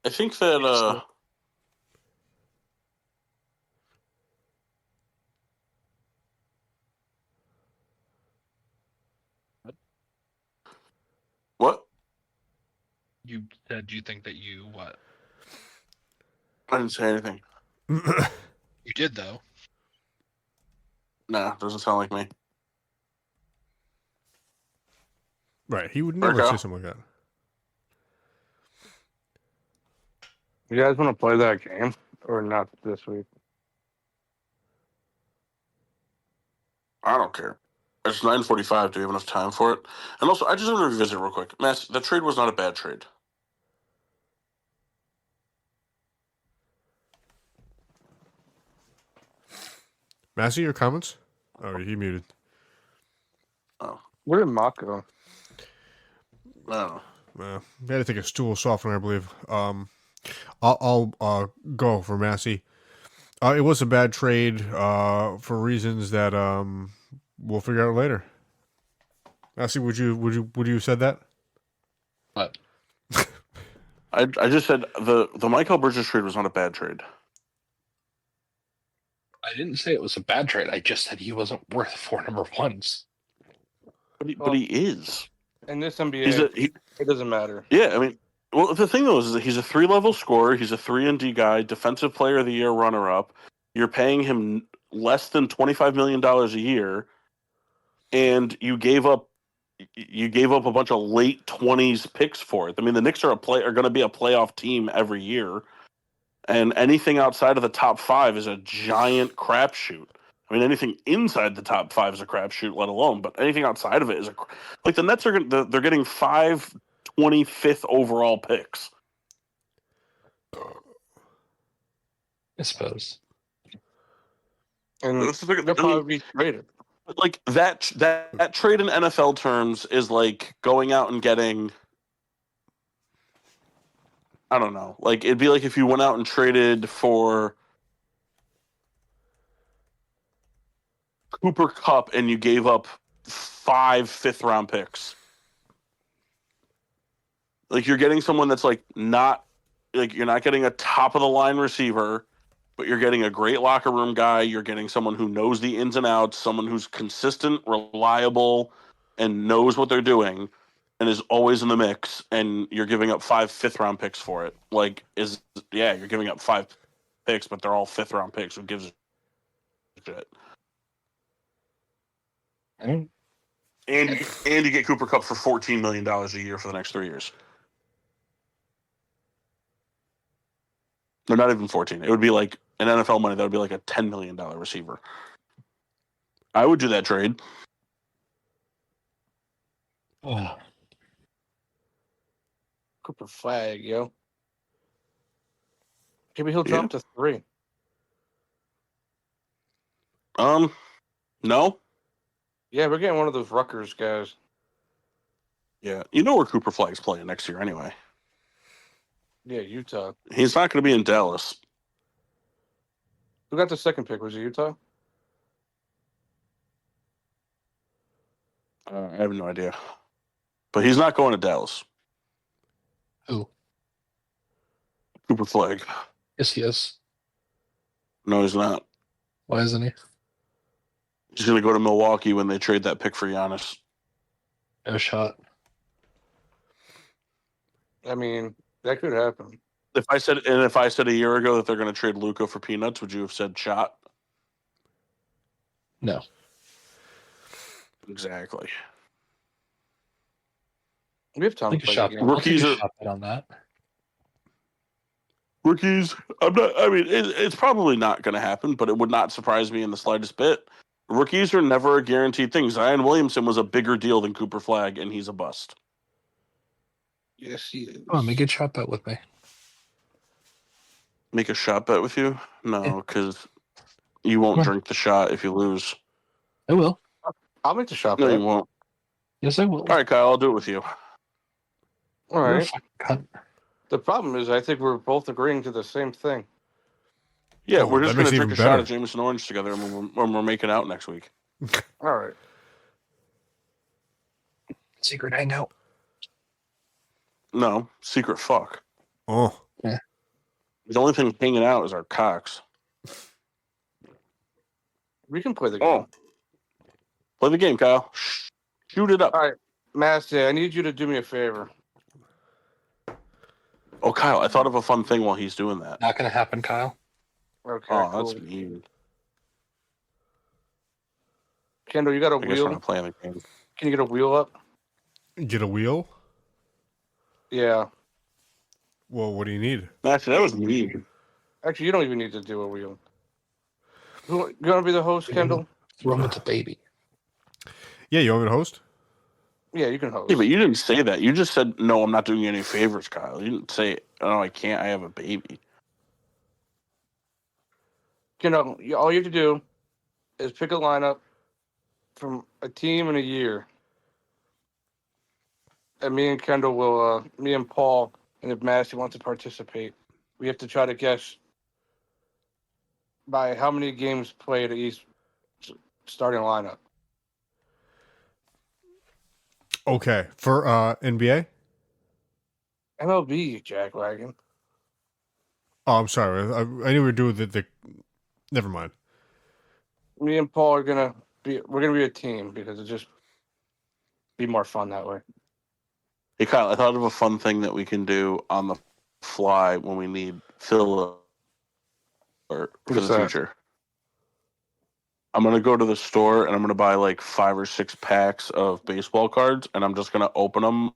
I think that what? You said you think that you what? I didn't say anything. You did though. Nah, doesn't sound like me. Right, he would never Virgo. say something like that. You guys want to play that game or not this week? I don't care. It's 9:45. Do we have enough time for it? And also, I just want to revisit real quick. Mass, the trade was not a bad trade. Massey, your comments? Oh, he muted. Where did Mock go? I don't know. We had to take a stool softener, I believe. I'll go for Massey. It was a bad trade for reasons that we'll figure out later. Massey, would you have said that? What? I just said the Michael Bridges trade was not a bad trade. I didn't say it was a bad trade. I just said he wasn't worth 4 number ones. But he is. In this NBA, it doesn't matter. Yeah, I mean, well, the thing though is that he's a 3-level scorer. He's a 3-and-D guy, defensive player of the year, runner-up. You're paying him less than $25 million a year, and you gave up a bunch of late 20s picks for it. I mean, the Knicks are going to be a playoff team every year, and anything outside of the top 5 is a giant crapshoot. I mean, anything inside the top 5 is a crapshoot, let alone. But anything outside of it is like the Nets are they're getting 5 25th overall picks. I suppose. And they'll probably be traded. Like that trade in NFL terms is like going out and getting, I don't know. Like it'd be like if you went out and traded for Cooper Kupp and you gave up 5 fifth-round picks. Like you're getting someone that's like not like you're not getting a top of the line receiver, but you're getting a great locker room guy. You're getting someone who knows the ins and outs, someone who's consistent, reliable, and knows what they're doing. and is always in the mix, and you're giving up 5 fifth-round picks for it. Like, you're giving up 5 picks, but they're all fifth-round picks. Who gives a shit? And you get Cooper Kupp for $14 million a year for the next 3 years. They're not even 14. It would be like in NFL money. That would be like a $10 million receiver. I would do that trade. Oh. Cooper Flag, yo. Maybe he'll drop to 3. No. Yeah, we're getting one of those Rutgers guys. Yeah, you know where Cooper Flag's playing next year anyway. Yeah, Utah. He's not going to be in Dallas. Who got the second pick? Was it Utah? I have no idea. But he's not going to Dallas. Who? Cooper Flag. Yes, he is. No, he's not. Why isn't he? He's going to go to Milwaukee when they trade that pick for Giannis. No shot. I mean, that could happen. If I said a year ago that they're going to trade Luka for peanuts, would you have said shot? No. Exactly. We have time to Take a play shot. the game. I'll take Rookies a are- shot bet on that. Rookies, it's probably not going to happen, but it would not surprise me in the slightest bit. Rookies are never a guaranteed thing. Zion Williamson was a bigger deal than Cooper Flag, and he's a bust. Yes, he is. Come on, make a shot bet with me. Make a shot bet with you? Yeah. No, because you won't Come on. drink the shot if you lose. I will. I'll make the shot No, bet. you won't. Yes, I will. All right, Kyle, I'll do it with you. All You're a right. fucking cunt. The problem is, I think we're both agreeing to the same thing. Yeah, Oh, we're just that going to makes it drink a even shot better. of Jameson Orange together when we're making out next week. All right. Secret hangout. No, secret fuck. Oh, The only thing hanging out is our cocks. We can play the game. Oh. Play the game, Kyle. Shoot it up. All right. Massey, I need you to do me a favor. Oh, Kyle, I thought of a fun thing while he's doing that. Not gonna happen, Kyle. Okay, Oh, cool. that's mean. Kendall, you got a I guess we're wheel? not playing the game. Can you get a wheel up? get a wheel? Yeah. Well, what do you need? Actually, that was mean. Actually, you don't even need to do a wheel. You want to be the host, Kendall? Throw him with a baby. Yeah, you want me to host? Yeah, you can host. Yeah, but you didn't say that. You just said, no, I'm not doing you any favors, Kyle. You didn't say, oh, I can't. I have a baby. Kendall, all you have to do is pick a lineup from a team in a year. And me and Kendall will, me and Paul, and if Massey wants to participate, we have to try to guess by how many games played each starting lineup. Okay, for NBA? MLB, Jackwagon. Oh, I'm sorry. I knew we were doing the. Never mind. Me and Paul are gonna be. We're gonna be a team because it just be more fun that way. Hey, Kyle, I thought of a fun thing that we can do on the fly when we need filler for What's the that? future. I'm going to go to the store and I'm going to buy like 5 or 6 packs of baseball cards, and I'm just going to open them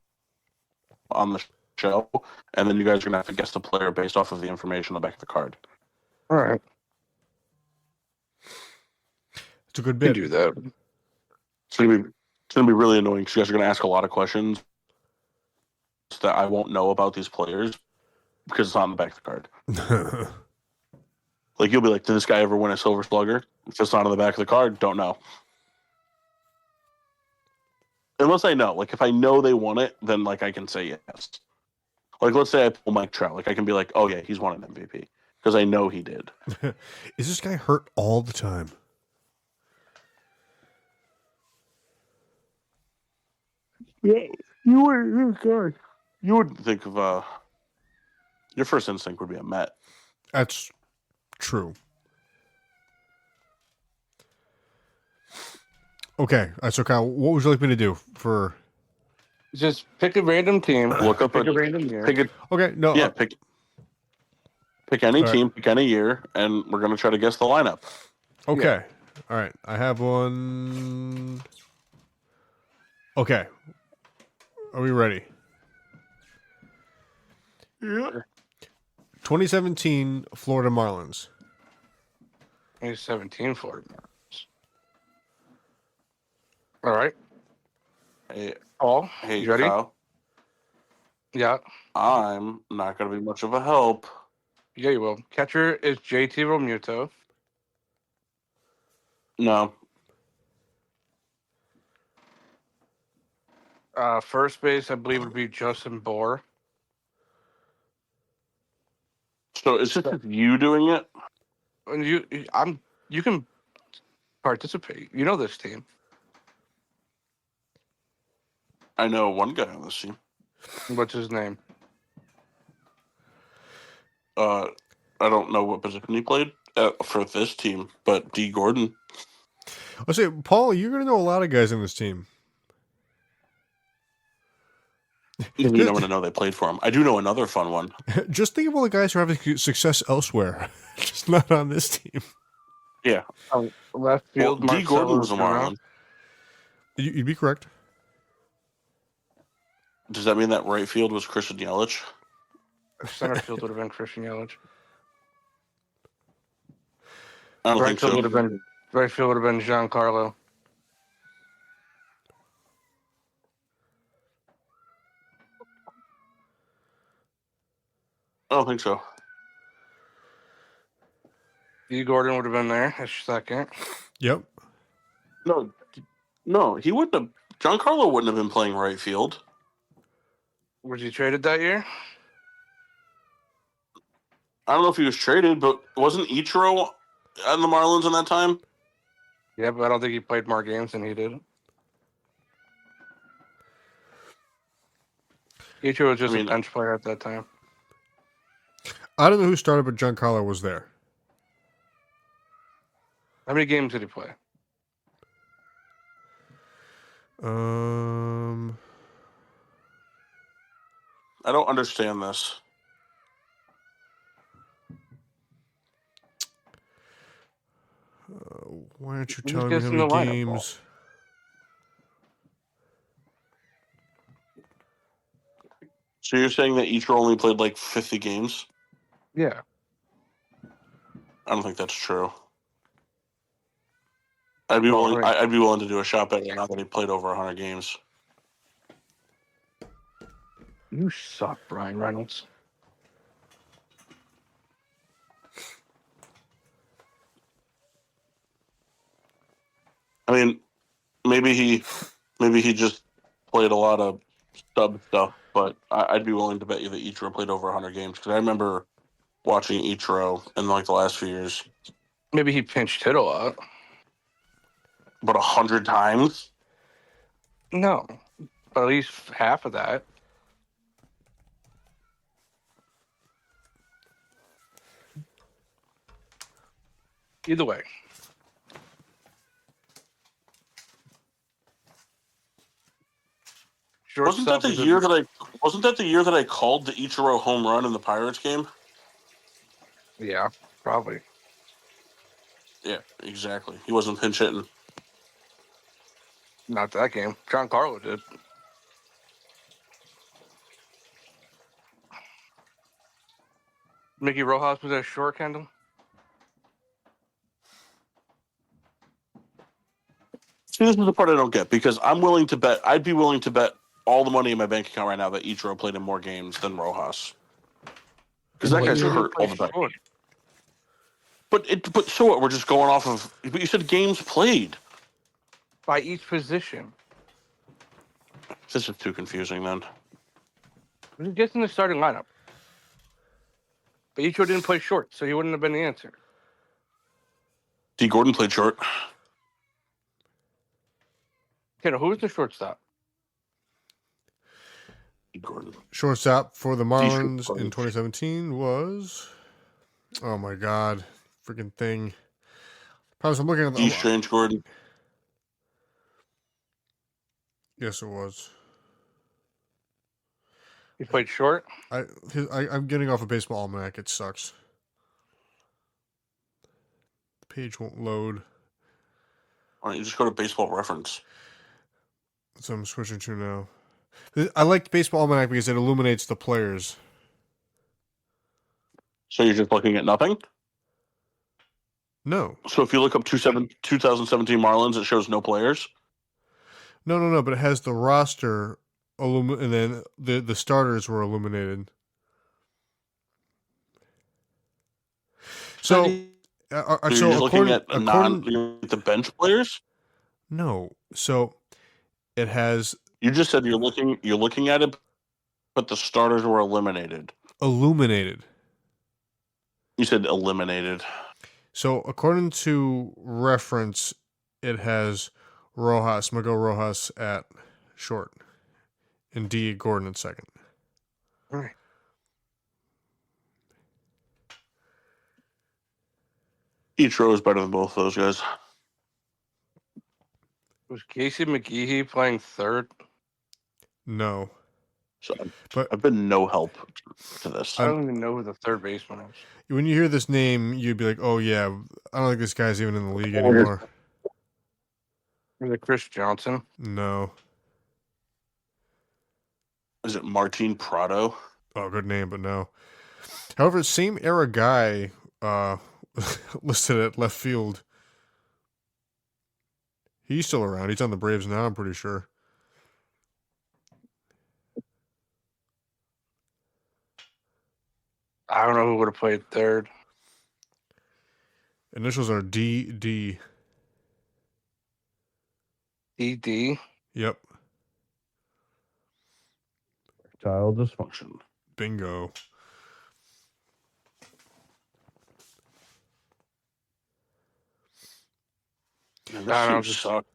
on the show, and then you guys are going to have to guess the player based off of the information on the back of the card. All right, It's a good we can bit. do that. It's going to be really annoying because you guys are going to ask a lot of questions that I won't know about these players because it's on the back of the card. Like, you'll be like, did this guy ever win a Silver Slugger? If it's not on the back of the card, don't know. Unless I know. Like, if I know they won it, then, like, I can say yes. Like, let's say I pull Mike Trout. Like, I can be like, oh, yeah, he's won an MVP. Because I know he did. Is this guy hurt all the time? Yeah, you would think of, your first instinct would be a Met. That's true. Okay, so Kyle, what would you like me to do for Just pick a random team. Look up Pick a random year. pick a Okay, no. yeah, pick any All right. team, pick any year, and we're gonna try to guess the lineup. Okay. All right. I have one. Okay. Are we ready? Yeah. 2017 Florida Marlins. 2017 Florida Marlins. All right. Hey, Paul, hey, you ready? Kyle. Yeah. I'm not gonna be much of a help. Yeah, you will. Catcher is JT Realmuto. No. First base, I believe, would be Justin Bohr. So is this just you doing it? And you can participate. You know this team. I know one guy on this team. What's his name? I don't know what position he played for this team, but D. Gordon. I'll say, Paul, you're going to know a lot of guys in this team. You mean I'm going to know they played for him? I do know another fun one. Just think of all the guys who are having success elsewhere, just not on this team. Yeah. Left Well, field, D. Gordon was a Marcelo Marlin. You'd be correct. Does that mean that right field was Christian Yelich? Center field would have been Christian Yelich. I don't Right think field so. would have been Giancarlo. I don't think so. D. Gordon would have been there as second. Yep. No, he wouldn't have. Giancarlo wouldn't have been playing right field. Was he traded that year? I don't know if he was traded, but wasn't Ichiro on the Marlins in that time? Yeah, but I don't think he played more games than he did. Ichiro was just a bench player at that time. I don't know who started, but Giancarlo was there. How many games did he play? I don't understand this. Why aren't you Who's telling me how guessing many the lineup, games? So you're saying that Ichiro only played like 50 games? Yeah. I don't think that's true. I'd be willing. Right. I'd be willing to do a shot bet now that he played over 100 games. You suck, Brian Reynolds. I mean, maybe he just played a lot of sub stuff, but I'd be willing to bet you that Ichiro played over 100 games because I remember watching Ichiro in like the last few years. Maybe he pinched hit a lot. But 100 times? No, but at least half of that. Either way. Wasn't that the year that I called the Ichiro home run in the Pirates game? Yeah, probably. Yeah, exactly. He wasn't pinch hitting. Not that game. Giancarlo did. Mickey Rojas was at short, Kendall. See, this is the part I don't get because I'm willing to bet. I'd be willing to bet all the money in my bank account right now that Ichiro played in more games than Rojas. Because that guy's hurt all the time. But so what? We're just going off of. But you said games played by each position. This is too confusing. Then we're just guessing the starting lineup. But Ichiro didn't play short, so he wouldn't have been the answer. D. Gordon played short. Okay, who was the shortstop? D. Gordon. Shortstop for the Marlins in 2017 was. Oh my God, freaking thing! Probably I'm looking at the. D. Strange Gordon. Yes, it was. You played short? I'm getting off a baseball almanac. It sucks. The page won't load. Why don't you just go to Baseball Reference? So I'm switching to now. I like baseball almanac because it illuminates the players. So you're just looking at nothing? No. So if you look up 2017 Marlins, it shows no players? No. But it has the roster, and then the starters were illuminated. So, you're so just looking at according the bench players? no. So it has You just said you're looking at it, but the starters were eliminated. illuminated. You said eliminated. So according to reference, it has Miguel Rojas at short, and D. Gordon at second. All right. Each row is better than both of those guys. Was Casey McGehee playing third? No, So but I've been no help to this. I don't even know who the third baseman is. when you hear this name, you'd be like, "Oh yeah, I don't think this guy's even in the league anymore." Was it Chris Johnson? No. Is it Martin Prado? Oh, good name, but no. However, same era guy listed at left field. He's still around. He's on the Braves now, I'm pretty sure. I don't know who would have played third. Initials are DD. DD? Yep. Child dysfunction. Bingo. Man, I don't know, this just- sucks.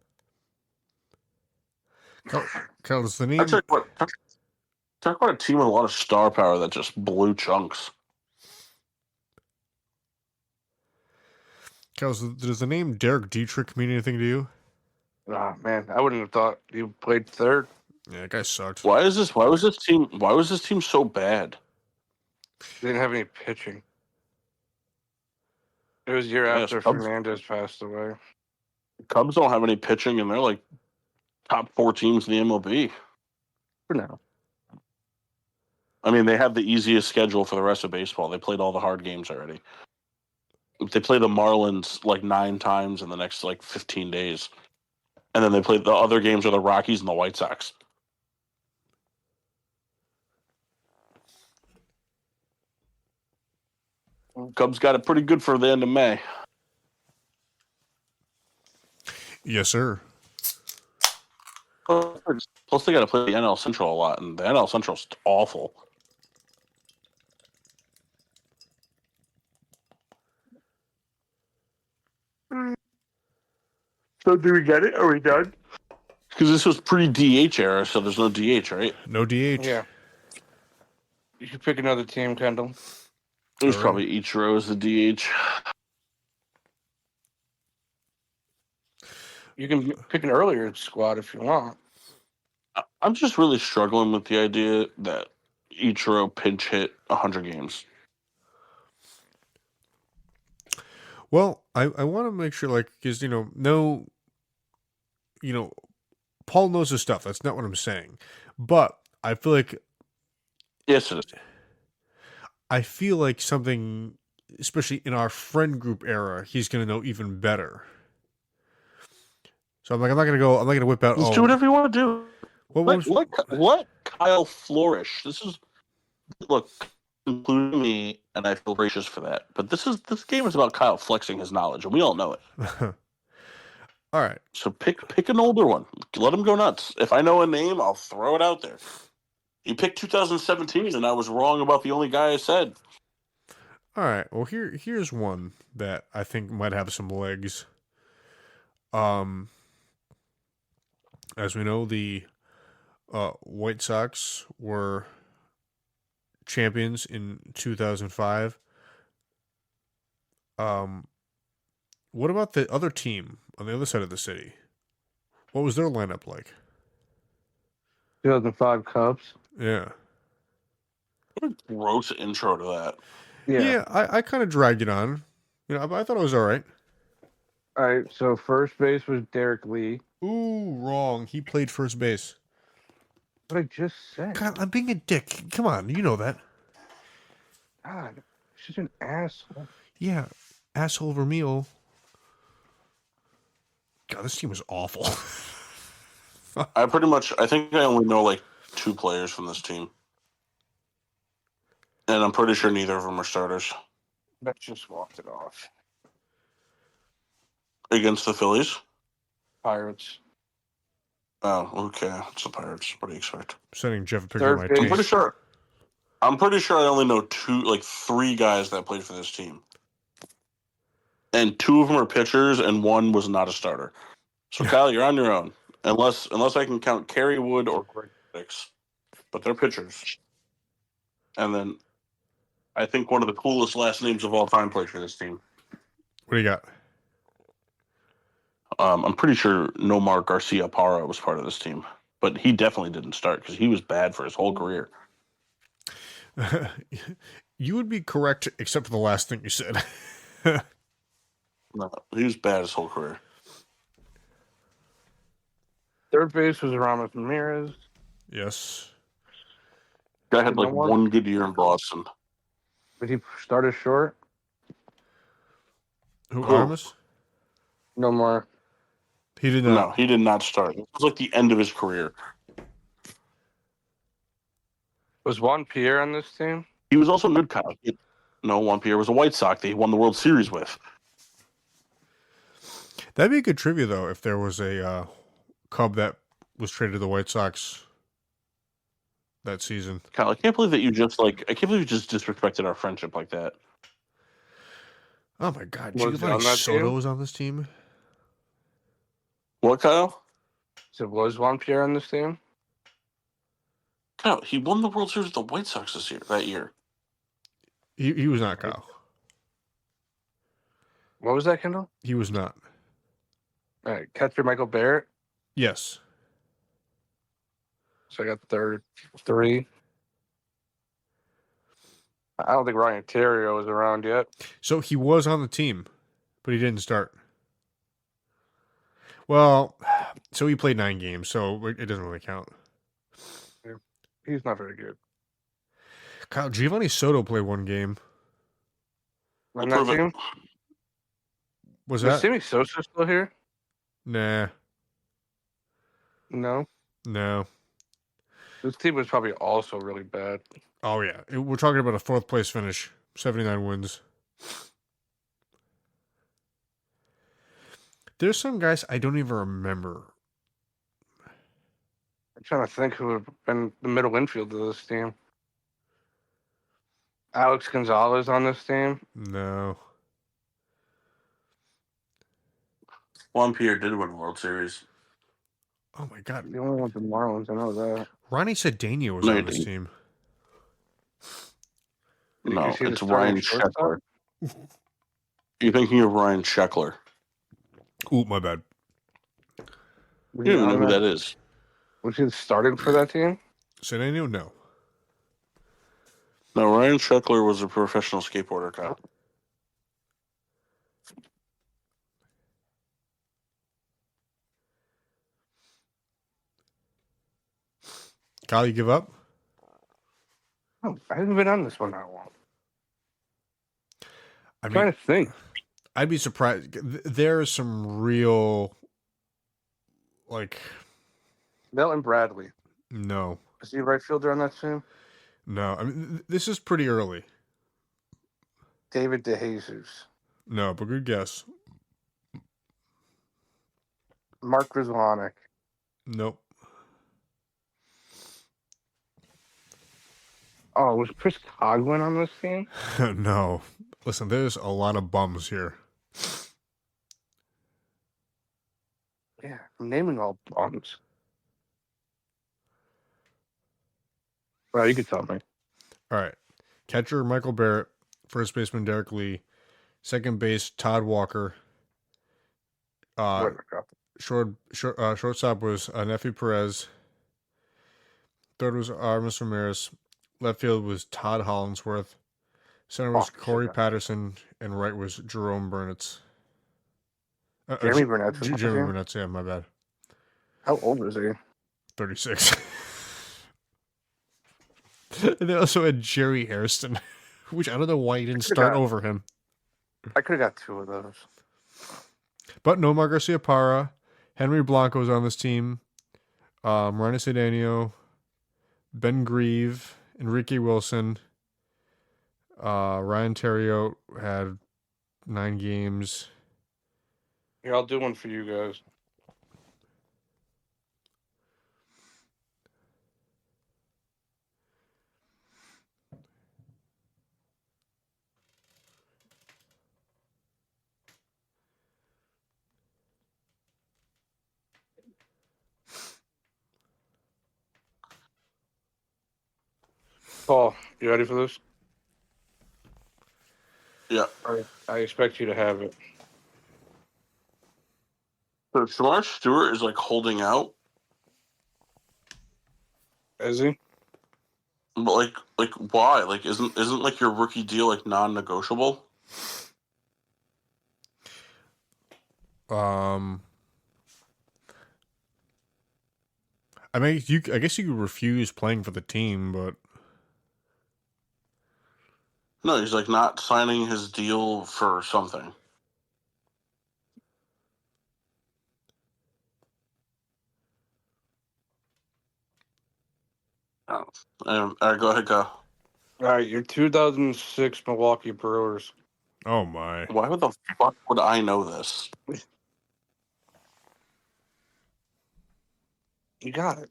Kyle, is the name? Talk about a team with a lot of star power that just blew chunks. Kyle, does the name Derek Dietrich mean anything to you? Ah, man, I wouldn't have thought you played third. Yeah, that guy sucked. Why was this team so bad? They didn't have any pitching. It was a year Yes, after Cubs- Fernandez passed away. Cubs don't have any pitching, and they're like top 4 teams in the MLB for now. I mean, they have the easiest schedule for the rest of baseball. They played all the hard games already. They play the Marlins like 9 times in the next like 15 days. And then they play the other games are the Rockies and the White Sox. Cubs got it pretty good for the end of May. Yes, sir. Plus, they got to play the NL Central a lot, and the NL Central's awful. So, do we get it? Are we done? Because this was pre-DH era, so there's no DH, right? No DH. Yeah. You should pick another team, Kendall. There's Alright. probably Ichiro as the DH. You can pick an earlier squad if you want. I'm just really struggling with the idea that Ichiro pinch hit 100 games. Well, I want to make sure, like, because, Paul knows his stuff. That's not what I'm saying. But I feel like Yes, it is. something, especially in our friend group era, he's going to know even better. So I'm not going to whip out. Just do whatever you want to do. What Let Kyle flourish. Look, including me, and I feel gracious for that. But this game is about Kyle flexing his knowledge, and we all know it. All right. So pick an older one. Let him go nuts. If I know a name, I'll throw it out there. You picked 2017, and I was wrong about the only guy I said. All right. Well, here's one that I think might have some legs. As we know, the White Sox were champions in 2005. What about the other team on the other side of the city? What was their lineup like? 2005 Cubs. Yeah. What a gross intro to that. Yeah. I kind of dragged it on. But I thought it was all right. All right. So first base was Derek Lee. Ooh, wrong. He played first base. What I just said. God, I'm being a dick. Come on, you know that. God, she's an asshole. Yeah, asshole Vermeil. God, this team was awful. I think I only know like 2 players from this team. And I'm pretty sure neither of them are starters. That just walked it off. Against the Phillies? Pirates. Oh, okay. It's the Pirates. What do you expect? Sending Jeff a picture Third of my base. taste. I'm pretty sure I only know 3 guys that played for this team. And 2 of them are pitchers, and 1 was not a starter. So Kyle, you're on your own. Unless I can count Kerry Wood or Greg Dix. But they're pitchers. And then I think one of the coolest last names of all time played for this team. What do you got? I'm pretty sure Nomar Garcia Parra was part of this team. But he definitely didn't start because he was bad for his whole career. You would be correct, except for the last thing you said. No, he was bad his whole career. Third base was Ramos Ramirez. Yes. Guy had like Nomar? 1 good year in Boston. But he started short. Who, Who? Aramis? No more. He did No, not. he did not start. It was like the end of his career. Was Juan Pierre on this team? He was also good, Kyle. No, Juan Pierre was a White Sox that he won the World Series with. That'd be a good trivia, though, if there was a Cub that was traded to the White Sox that season. Kyle, I can't believe you just disrespected our friendship like that. Oh my God, Was he Giovanni on that Soto team? was on this team. What, Kyle? So was Juan Pierre on this team? Kyle, he won the World Series with the White Sox that year. He was not, Kyle. What was that, Kendall? He was not. All right, catcher Michael Barrett. Yes. So I got third 3. I don't think Ryan Terrio was around yet. So he was on the team, but he didn't start. Well, so he played 9 games, so it doesn't really count. He's not very good. Kyle, Giovanni Soto played 1 game. On We'll that prove it. team? Was Is that? Sammy Sosa still here? Nah. No. No. This team was probably also really bad. Oh, yeah. We're talking about a 4th place finish. 79 wins. There's some guys I don't even remember. I'm trying to think who would have been the middle infield of this team. Alex Gonzalez on this team. No. Juan Pierre did win the World Series. Oh, my God. The only one's the Marlins. I know that. Ronnie Cedeno was No, on he this didn't. team. Did No, you see the it's starting Ryan shortstop? Sheckler. You're thinking of Ryan Sheckler. Ooh, my bad. Was You he don't even know on who that- that is. Was he starting for that team? Cedeno? No. No, Ryan Sheckler was a professional skateboarder, Kyle. Kyle, you give up? Oh, I haven't been on this one that long. I I'm trying mean, to think. I'd be surprised. There is some real, like, Melton Bradley. no. Is he a right fielder on that team? No. I mean, this is pretty early. David DeJesus. No, but good guess. Mark Grizzlonic. Nope. Oh, was Chris Coglin on this team? No. Listen, there's a lot of bums here. Yeah, I'm naming all bums. Well, you could tell me. All right. Catcher, Michael Barrett. First baseman, Derek Lee. Second base, Todd Walker. Shortstop was Nefi Perez. Third was Aramis Ramirez. Left field was Todd Hollinsworth. Center was Fuck, Corey shit. Patterson, and right was Jerome Burnitz. Jeremy Burnett's on the Jeremy team? Burnitz, yeah, my bad. How old is he? 36. And they also had Jerry Hairston, which I don't know why he didn't start over him. I could have got 2 of those. But Nomar Garcia-Parra, Henry Blanco was on this team. Ryan Cedeno, Ben Grieve, Enrique Wilson. Ryan Theriot had 9 games. Here, I'll do one for you guys. Paul, you ready for this? Yeah. I expect you to have it. So Shamar Stewart is like holding out, Is he? but like why? Like isn't like your rookie deal like non-negotiable? I mean, I guess you could refuse playing for the team, but No, he's like not signing his deal for something. Oh. All right, go ahead, go. All right, your 2006 Milwaukee Brewers. oh my. Why the fuck would I know this? You got it.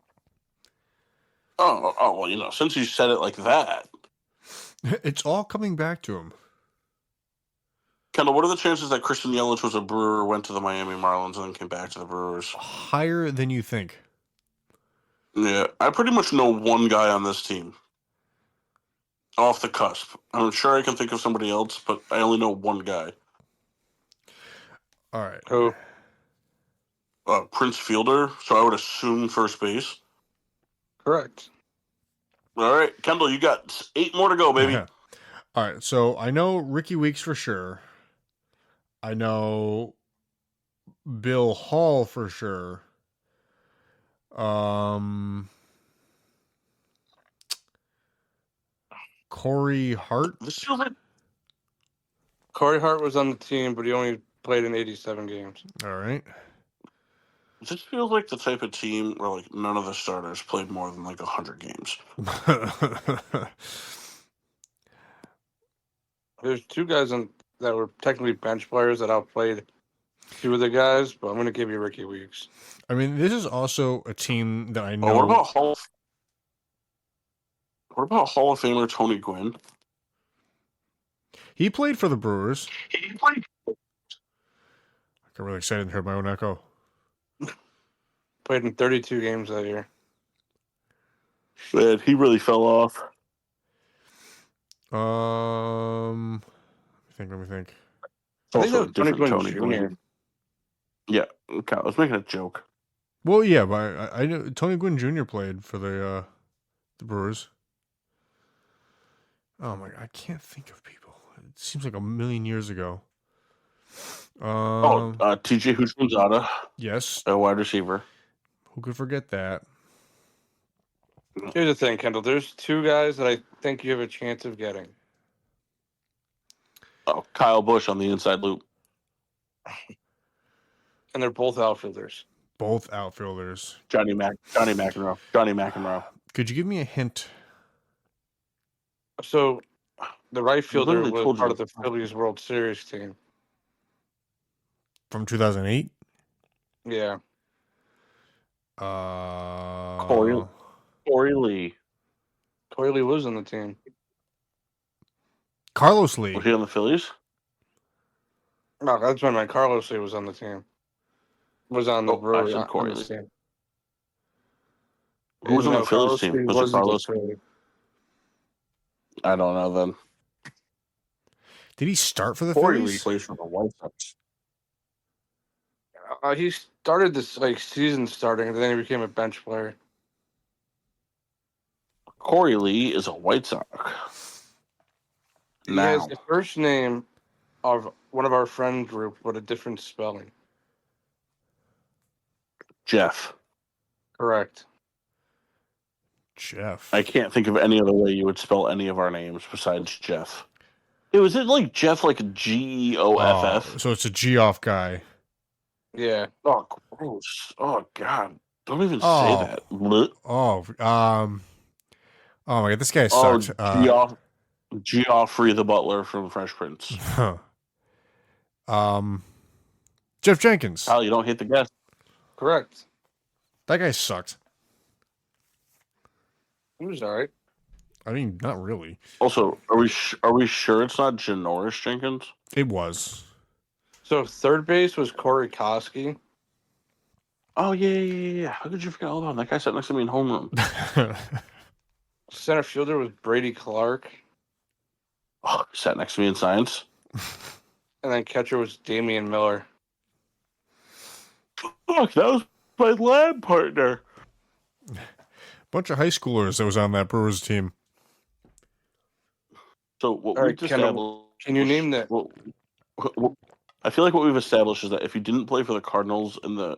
Oh, well, since you said it like that. It's all coming back to him. Kendall, what are the chances that Christian Yelich was a Brewer, went to the Miami Marlins, and then came back to the Brewers? Higher than you think. Yeah, I pretty much know one guy on this team. Off the cusp. I'm sure I can think of somebody else, but I only know one guy. All right. Who? Prince Fielder, so I would assume first base. Correct. All right, Kendall, you got 8 more to go, baby. All right, so I know Ricky Weeks for sure. I know Bill Hall for sure. Corey Hart. This feels like Corey Hart was on the team, but he only played in 87 games. All right. This feels like the type of team where like none of the starters played more than like 100 games. There's 2 guys that were technically bench players that outplayed 2 of the guys, but I'm going to give you Ricky Weeks. I mean, this is also a team that I know. Oh, what about Hall of Famer Tony Gwynn? He played for the Brewers. He played. I got really excited and heard my own echo. Played in 32 games that year. Man, he really fell off. Let me think. I think that Also, was Tony different Gwynn Jr. Gwynn. Yeah, okay, I was making a joke. Well, yeah, but I know Tony Gwynn Jr. played for the Brewers. Oh my God, I can't think of people. It seems like a million years ago. TJ Houshmandzadeh, Yes. a wide receiver. Who could forget that? Here's the thing, Kendall. There's 2 guys that I think you have a chance of getting. Oh, Kyle Busch on the inside loop. And they're both outfielders. Both outfielders. Johnny McEnroe. Could you give me a hint? So the right fielder Literally was told part you. of the Phillies World Series team. From 2008? Yeah. Corey Lee. Corey Lee was on the team. Carlos Lee. Was he on the Phillies? No, that's when my Carlos Lee was on the team. Was on the I Brewers said on Corey the Lee. team. Who was on No, the Phillies Carlos team? Lee Was it wasn't Carlos? the Phillies. I don't know then. Did he start for the Corey Lee Phillies? plays for the White Sox. He started this season starting, and then he became a bench player. Corey Lee is a White Sox. He has Now, the first name of one of our friend group, but a different spelling. Jeff. Correct. Jeff. I can't think of any other way you would spell any of our names besides Jeff. Hey, was it like Jeff, like Geoff? So it's a Geoff guy. Yeah. Oh, gross. Oh, God. Don't even say Oh. that. Blech. Oh, oh my god, this guy Oh, sucked. Geoffrey the Butler from Fresh Prince. Jeff Jenkins. Kyle, you don't hate the guess. Correct. That guy sucked. He was all right. I mean, not really. Also, are we sure it's not Janoris Jenkins? It was. So third base was Corey Koski. Oh, yeah. How could you forget? Hold on. That guy sat next to me in homeroom. Center fielder was Brady Clark. Oh, he sat next to me in science. And then catcher was Damian Miller. Fuck, that was my lab partner. Bunch of high schoolers that was on that Brewers team. So what All we've right, established... can you name that? I feel like what we've established is that if you didn't play for the Cardinals in the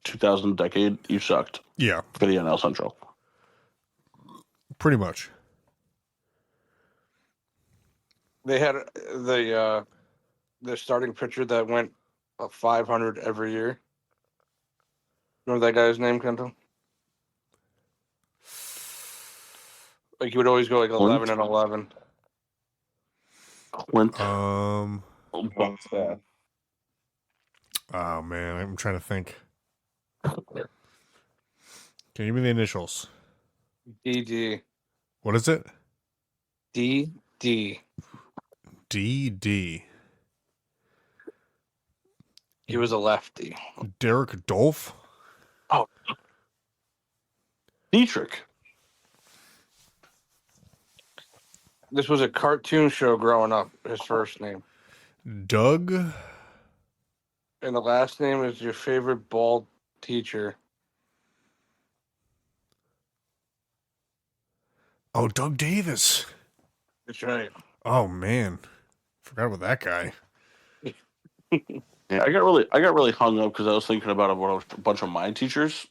2000 decade, you sucked. Yeah. For the NL Central. Pretty much. They had the starting pitcher that went 500 every year. Remember that guy's name, Kendall? Like he would always go like 11 and 11. Clint. What's that? Oh man, I'm trying to think. Can you give me the initials? DD. What is it? DD. DD. He was a lefty. Derek Dolph? Oh. Dietrich. This was a cartoon show growing up, his first name. Doug? And the last name is your favorite bald teacher. Oh, Doug Davis. That's right. Oh man. Forgot about that guy. Yeah, I got really hung up because I was thinking about a bunch of my teachers,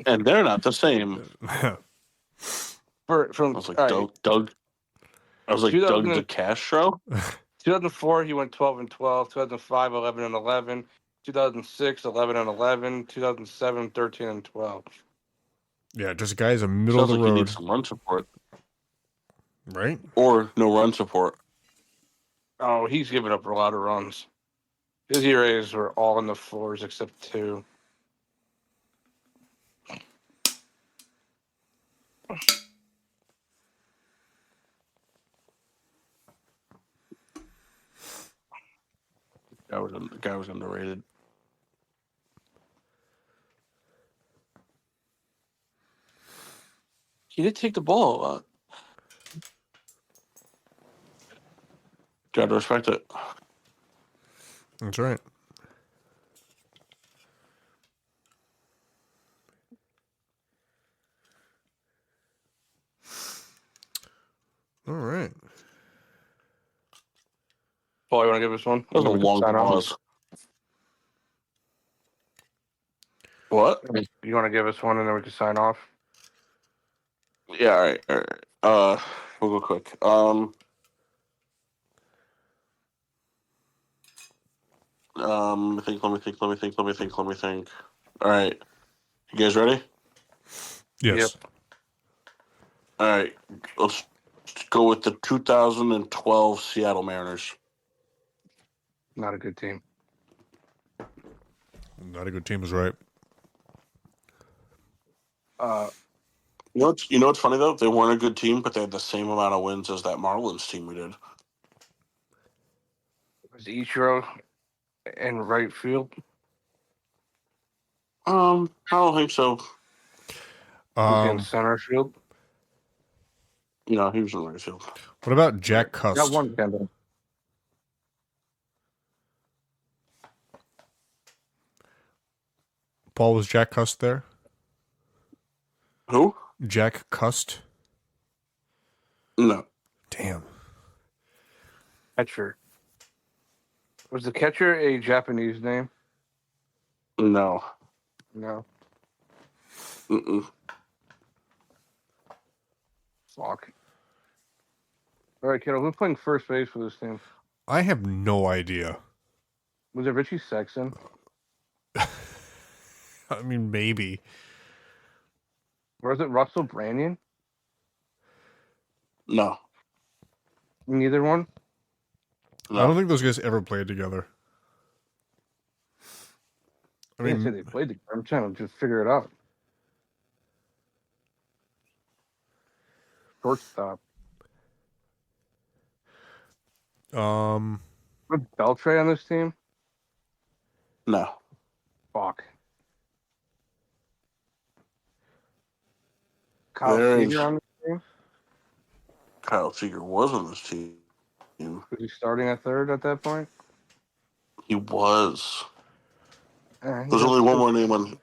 and they're not the same. I was like Doug. I was like Doug DeCastro. 2004, he went 12 and 12. 2005, 11 and 11. 2006, 11 and 11. 2007, 13 and 12. Yeah, just a guy's a middle Sounds of the like road. he needs some run support, right? Or no run support. Oh, he's given up a lot of runs. His ERAs were all in the fours except 2. The guy was underrated. He did take the ball a lot. Gotta respect it. That's right. All right. Paul, you want to give us one? That was a long pause. What? You want to give us one and then we can sign off? Yeah, all right. We'll go quick. Let me think. All right. You guys ready? Yes. Yep. All right. Let's go with the 2012 Seattle Mariners. Not a good team. Not a good team is right. You know what's funny though? They weren't a good team, but they had the same amount of wins as that Marlins team we did. Was Ichiro in right field? I don't think so. Was he in center field? No, he was in right field. What about Jack Cust? Got one, Kendall. Paul, was Jack Cust there? Who? Jack Cust. No. Damn. Catcher. Was the catcher a Japanese name? No. No. Mm-mm. Fuck. All right, kiddo. Who's playing first base for this team? I have no idea. Was it Richie Sexton? I mean, maybe. Or was it Russell Brandon? No. Neither one. I don't No. think those guys ever played together. I I didn't say mean, they played together. I'm trying to just figure it out. Shortstop. Was Beltray on this team? No. Fuck. Kyle There's Seager on this team? Kyle Seager was on this team. Was he starting at third at that point? He was. He There's got only one two- more name on.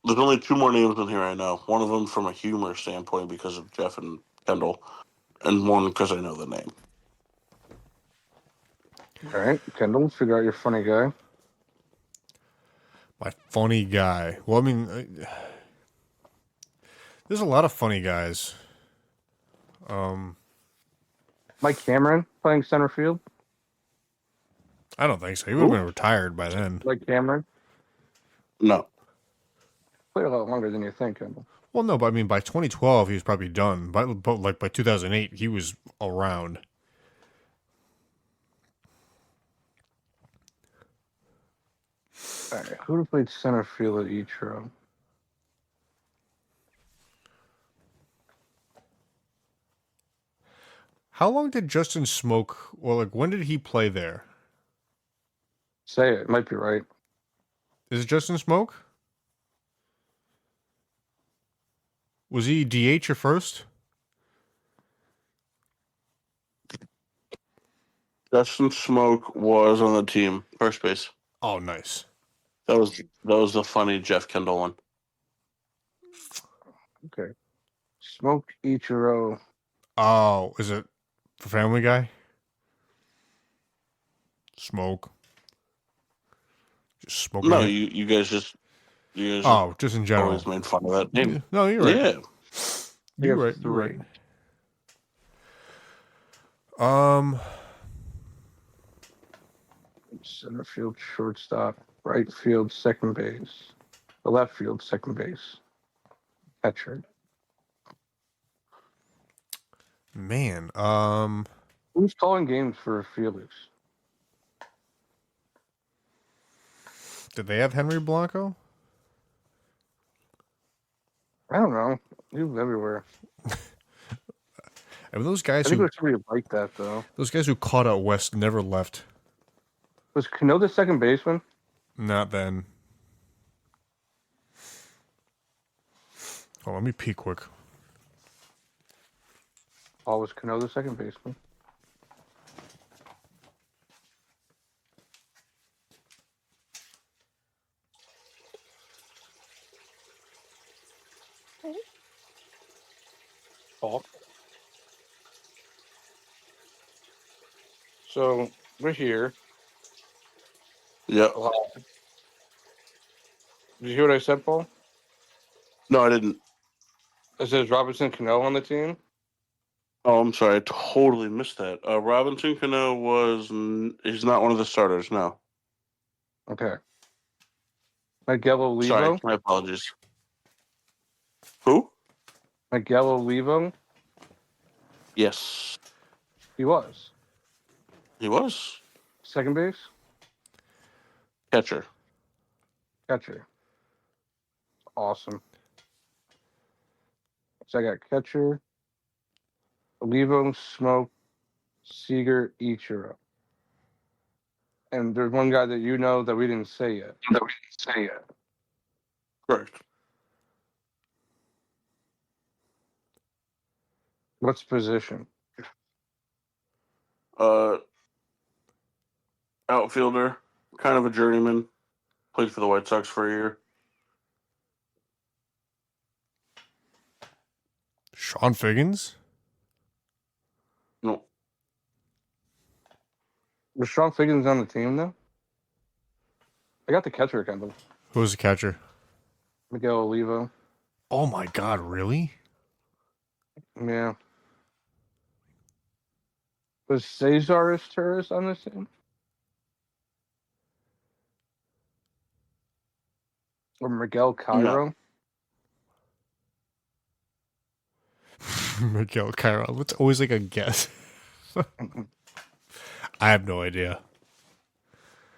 There's only two more names in here I know. One of them from a humor standpoint because of Jeff and Kendall, and one because I know the name. All right, Kendall, figure out your funny guy. my funny guy. Well, I mean, there's a lot of funny guys. Mike Cameron playing center field. I don't think so. He would have been retired by then. Mike Cameron No. played a lot longer than you think, Kendall. Well, no, but I mean, by 2012, he was probably done. But like by 2008, he was around. All right, who would have played center field at Ichiro? How long did Justin Smoke? Well, like when did he play there? Say it. Might be right. Is it Justin Smoke? Was he DH or first? Justin Smoke was on the team, first base. Oh, nice. That was the funny Jeff Kendall one. Okay. Smoke Ichiro. Oh, is it the Family Guy? Smoke. Just smoking. No, it? you guys just Oh, just in general. always made fun of that name. No, you're right. Yeah. You're We right. have You're right. three. Center field, shortstop, right field, second base, the left field, second base, catcher. Man, Who's calling games for Felix? did they have Henry Blanco? I don't know. He was everywhere. I mean, those I guys think it who was somebody like that though. caught out west never left. Was Cano the second baseman? Not then. Oh, let me peek quick. Oh, was Cano the second baseman? Oh. So we're here. Yeah. Did you hear what I said, Paul? No, I didn't. It says Robinson Cano on the team. Oh, I'm sorry. I totally missed that. Robinson Cano he's not one of the starters, no. Okay. Miguel Olivo. Sorry, my apologies. Who? Miguel Olivo. Yes. He was He was. second base, Catcher. catcher. Awesome. So I got catcher, Olivo, Smoke, Seager, Ichiro. And there's one guy that you know that we didn't say yet. Correct. What's position? Outfielder, kind of a journeyman. Played for the White Sox for a year. Sean Figgins? No. Was Sean Figgins on the team though? I got the catcher again. Who was the catcher? Miguel Olivo. Oh my God, really? Yeah. Was Cesar Torres on this team? Or Miguel Cairo? Miguel Cairo. It's always like a guess. I have no idea.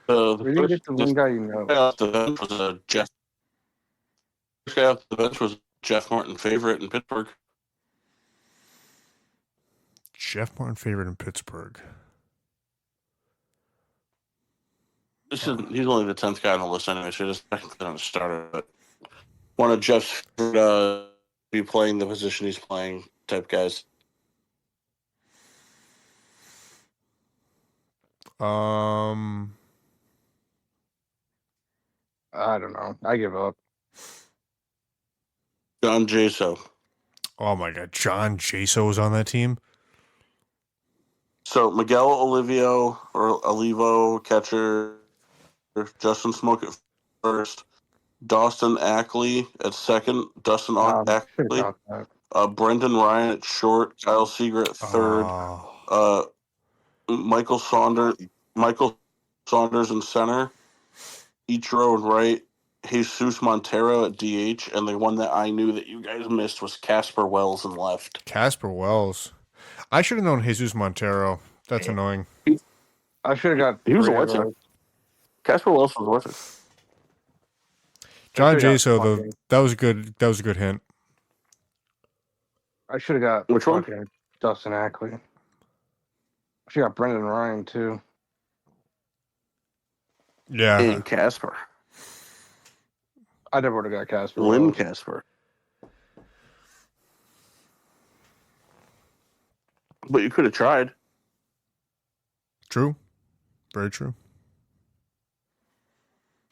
The We didn't get the one guy you know. guy off the bench was Jeff. First guy off the bench was Jeff Martin, favorite in Pittsburgh. Jeff Martin favorite in Pittsburgh. He's only the 10th guy on the list anyway, so just technically not a starter. But one of Jeff's be playing the position he's playing type guys. I don't know. I give up. John Jaso. Oh my God, John Jaso was on that team. So Miguel Olivo, catcher. Justin Smoke at first. Dawson Ackley at second. Dustin Ackley. Brendan Ryan at short. Kyle Seager at third. Michael Saunders in center. Ichiro in right. Jesus Montero at DH, and the one that I knew that you guys missed was Casper Wells in left. Casper Wells. I should have known Jesus Montero. That's annoying. I should have got. He was worth it. Casper Wells was worth it. John Jaso, though, that was good. That was a good hint. I should have got which one? Dustin Ackley. I should have got Brendan Ryan too. Yeah. And Casper. I never would have got Casper. Lynn Casper. But you could have tried. True. Very true.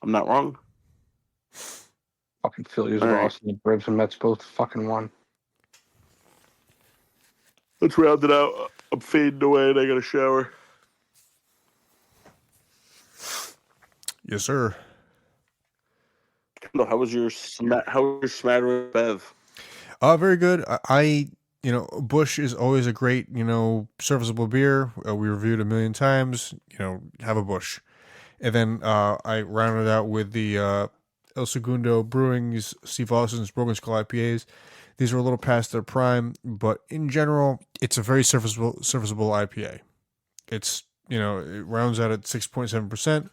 I'm not wrong. Fucking Phillies lost, and the Braves and Mets both fucking won. Let's round it out. I'm fading away and I got a shower. Yes, sir. How was your smattering Bev? Very good. Bush is always a great, serviceable beer. We reviewed a million times. Have a Bush. And then I rounded out with the El Segundo Brewing's Steve Austin's Broken Skull IPAs. These are a little past their prime, but in general, it's a very serviceable IPA. It's, it rounds out at 6.7%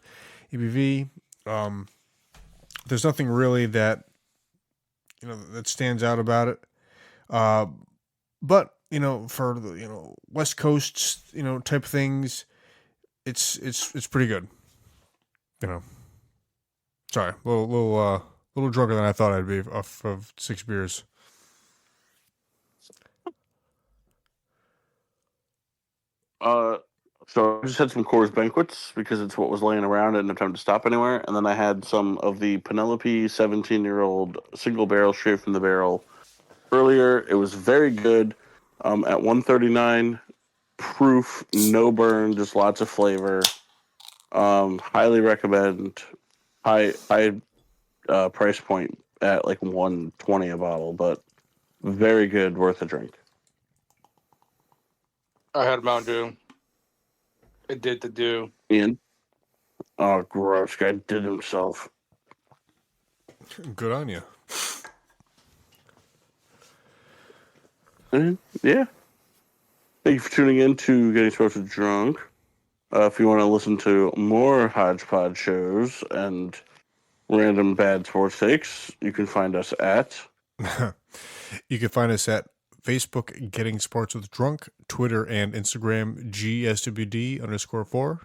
ABV. There's nothing really that, that stands out about it. But, for the, West Coast, type things, it's pretty good. Sorry, a little drunker than I thought I'd be off of 6 beers. So I just had some Coors Banquets because it's what was laying around. I didn't have time to stop anywhere. And then I had some of the Penelope 17-year-old single barrel straight from the barrel earlier. It was very good. At 139 proof, no burn, just lots of flavor. Highly recommend. High price point at like $120 a bottle, but very good, worth a drink. I had Mountain Dew. It did the do. Ian? Oh, gross. Guy did himself. Good on you. Yeah. Thank you for tuning in to Getting Sports Drunk. If you want to listen to more hodgepodge shows and random bad sports takes, you can find us at... You can find us at Facebook, Getting Sports with Drunk, Twitter and Instagram, GSWD_4.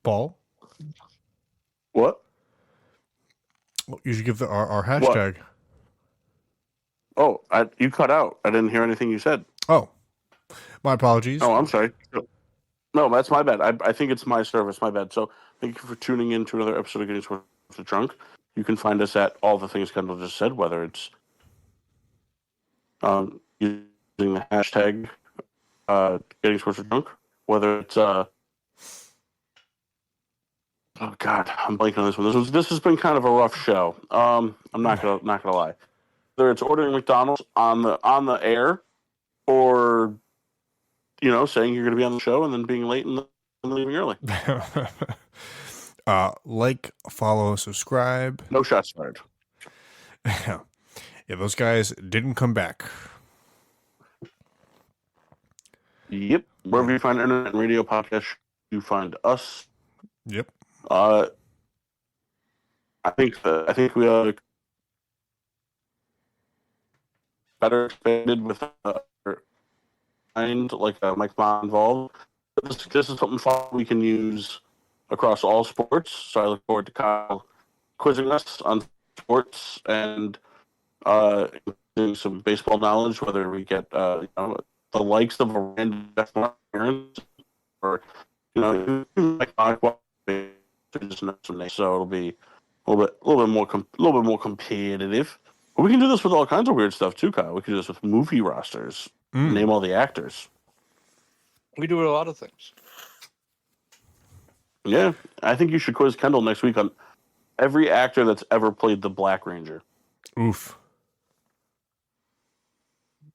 Paul? What? Well, you should give our hashtag. What? Oh, you cut out. I didn't hear anything you said. Oh, my apologies. Oh, I'm sorry. No, that's my bad. I think it's my service. My bad. So thank you for tuning in to another episode of Getting Sports the Drunk. You can find us at all the things Kendall just said, whether it's using the hashtag Getting Sports with Drunk, whether it's oh god, I'm blanking on this one. This has been kind of a rough show. I'm not gonna lie. Whether it's ordering McDonald's on the air, or saying you're going to be on the show and then being late and leaving early. Like, follow, subscribe. No shots fired. Yeah, those guys didn't come back. Yep. Wherever you find internet and radio podcast, you find us. Yep. I think we are better expanded with like Mike Bond involved. This is something fun we can use across all sports. So I look forward to Kyle quizzing us on sports and doing some baseball knowledge, whether we get the likes of a random Jeff Martin or like just know some names. So it'll be a little bit more competitive. But we can do this with all kinds of weird stuff too, Kyle. We can do this with movie rosters. Name all the actors. We do a lot of things. Yeah, I think you should quiz Kendall next week on every actor that's ever played the Black Ranger. Oof.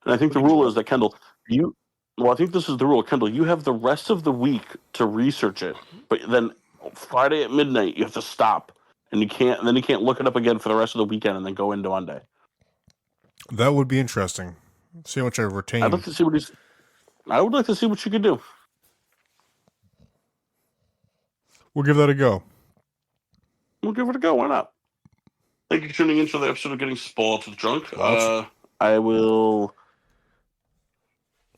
And I think the rule is that Kendall, I think this is the rule. Kendall, you have the rest of the week to research it, but then Friday at midnight you have to stop, and you can't look it up again for the rest of the weekend, and then go into Monday. That would be interesting. See how much I retain. I would like to see what you could do. We'll give that a go. We'll give it a go. Why not? Thank you for tuning in to the episode of Getting Spoiled with Drunk. I will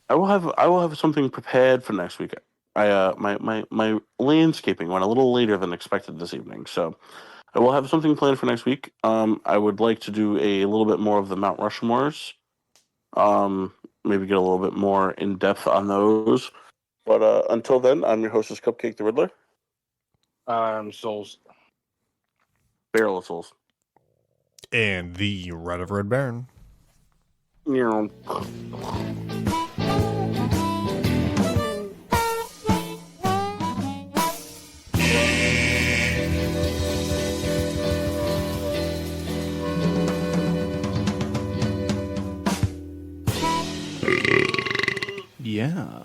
have something prepared for next week. My landscaping went a little later than expected this evening, so I will have something planned for next week. I would like to do a little bit more of the Mount Rushmores. Maybe get a little bit more in depth on those. But until then, I'm your hostess, Cupcake the Riddler. Souls. Barrel of Souls. And the Red of Red Baron. Yeah. Yeah.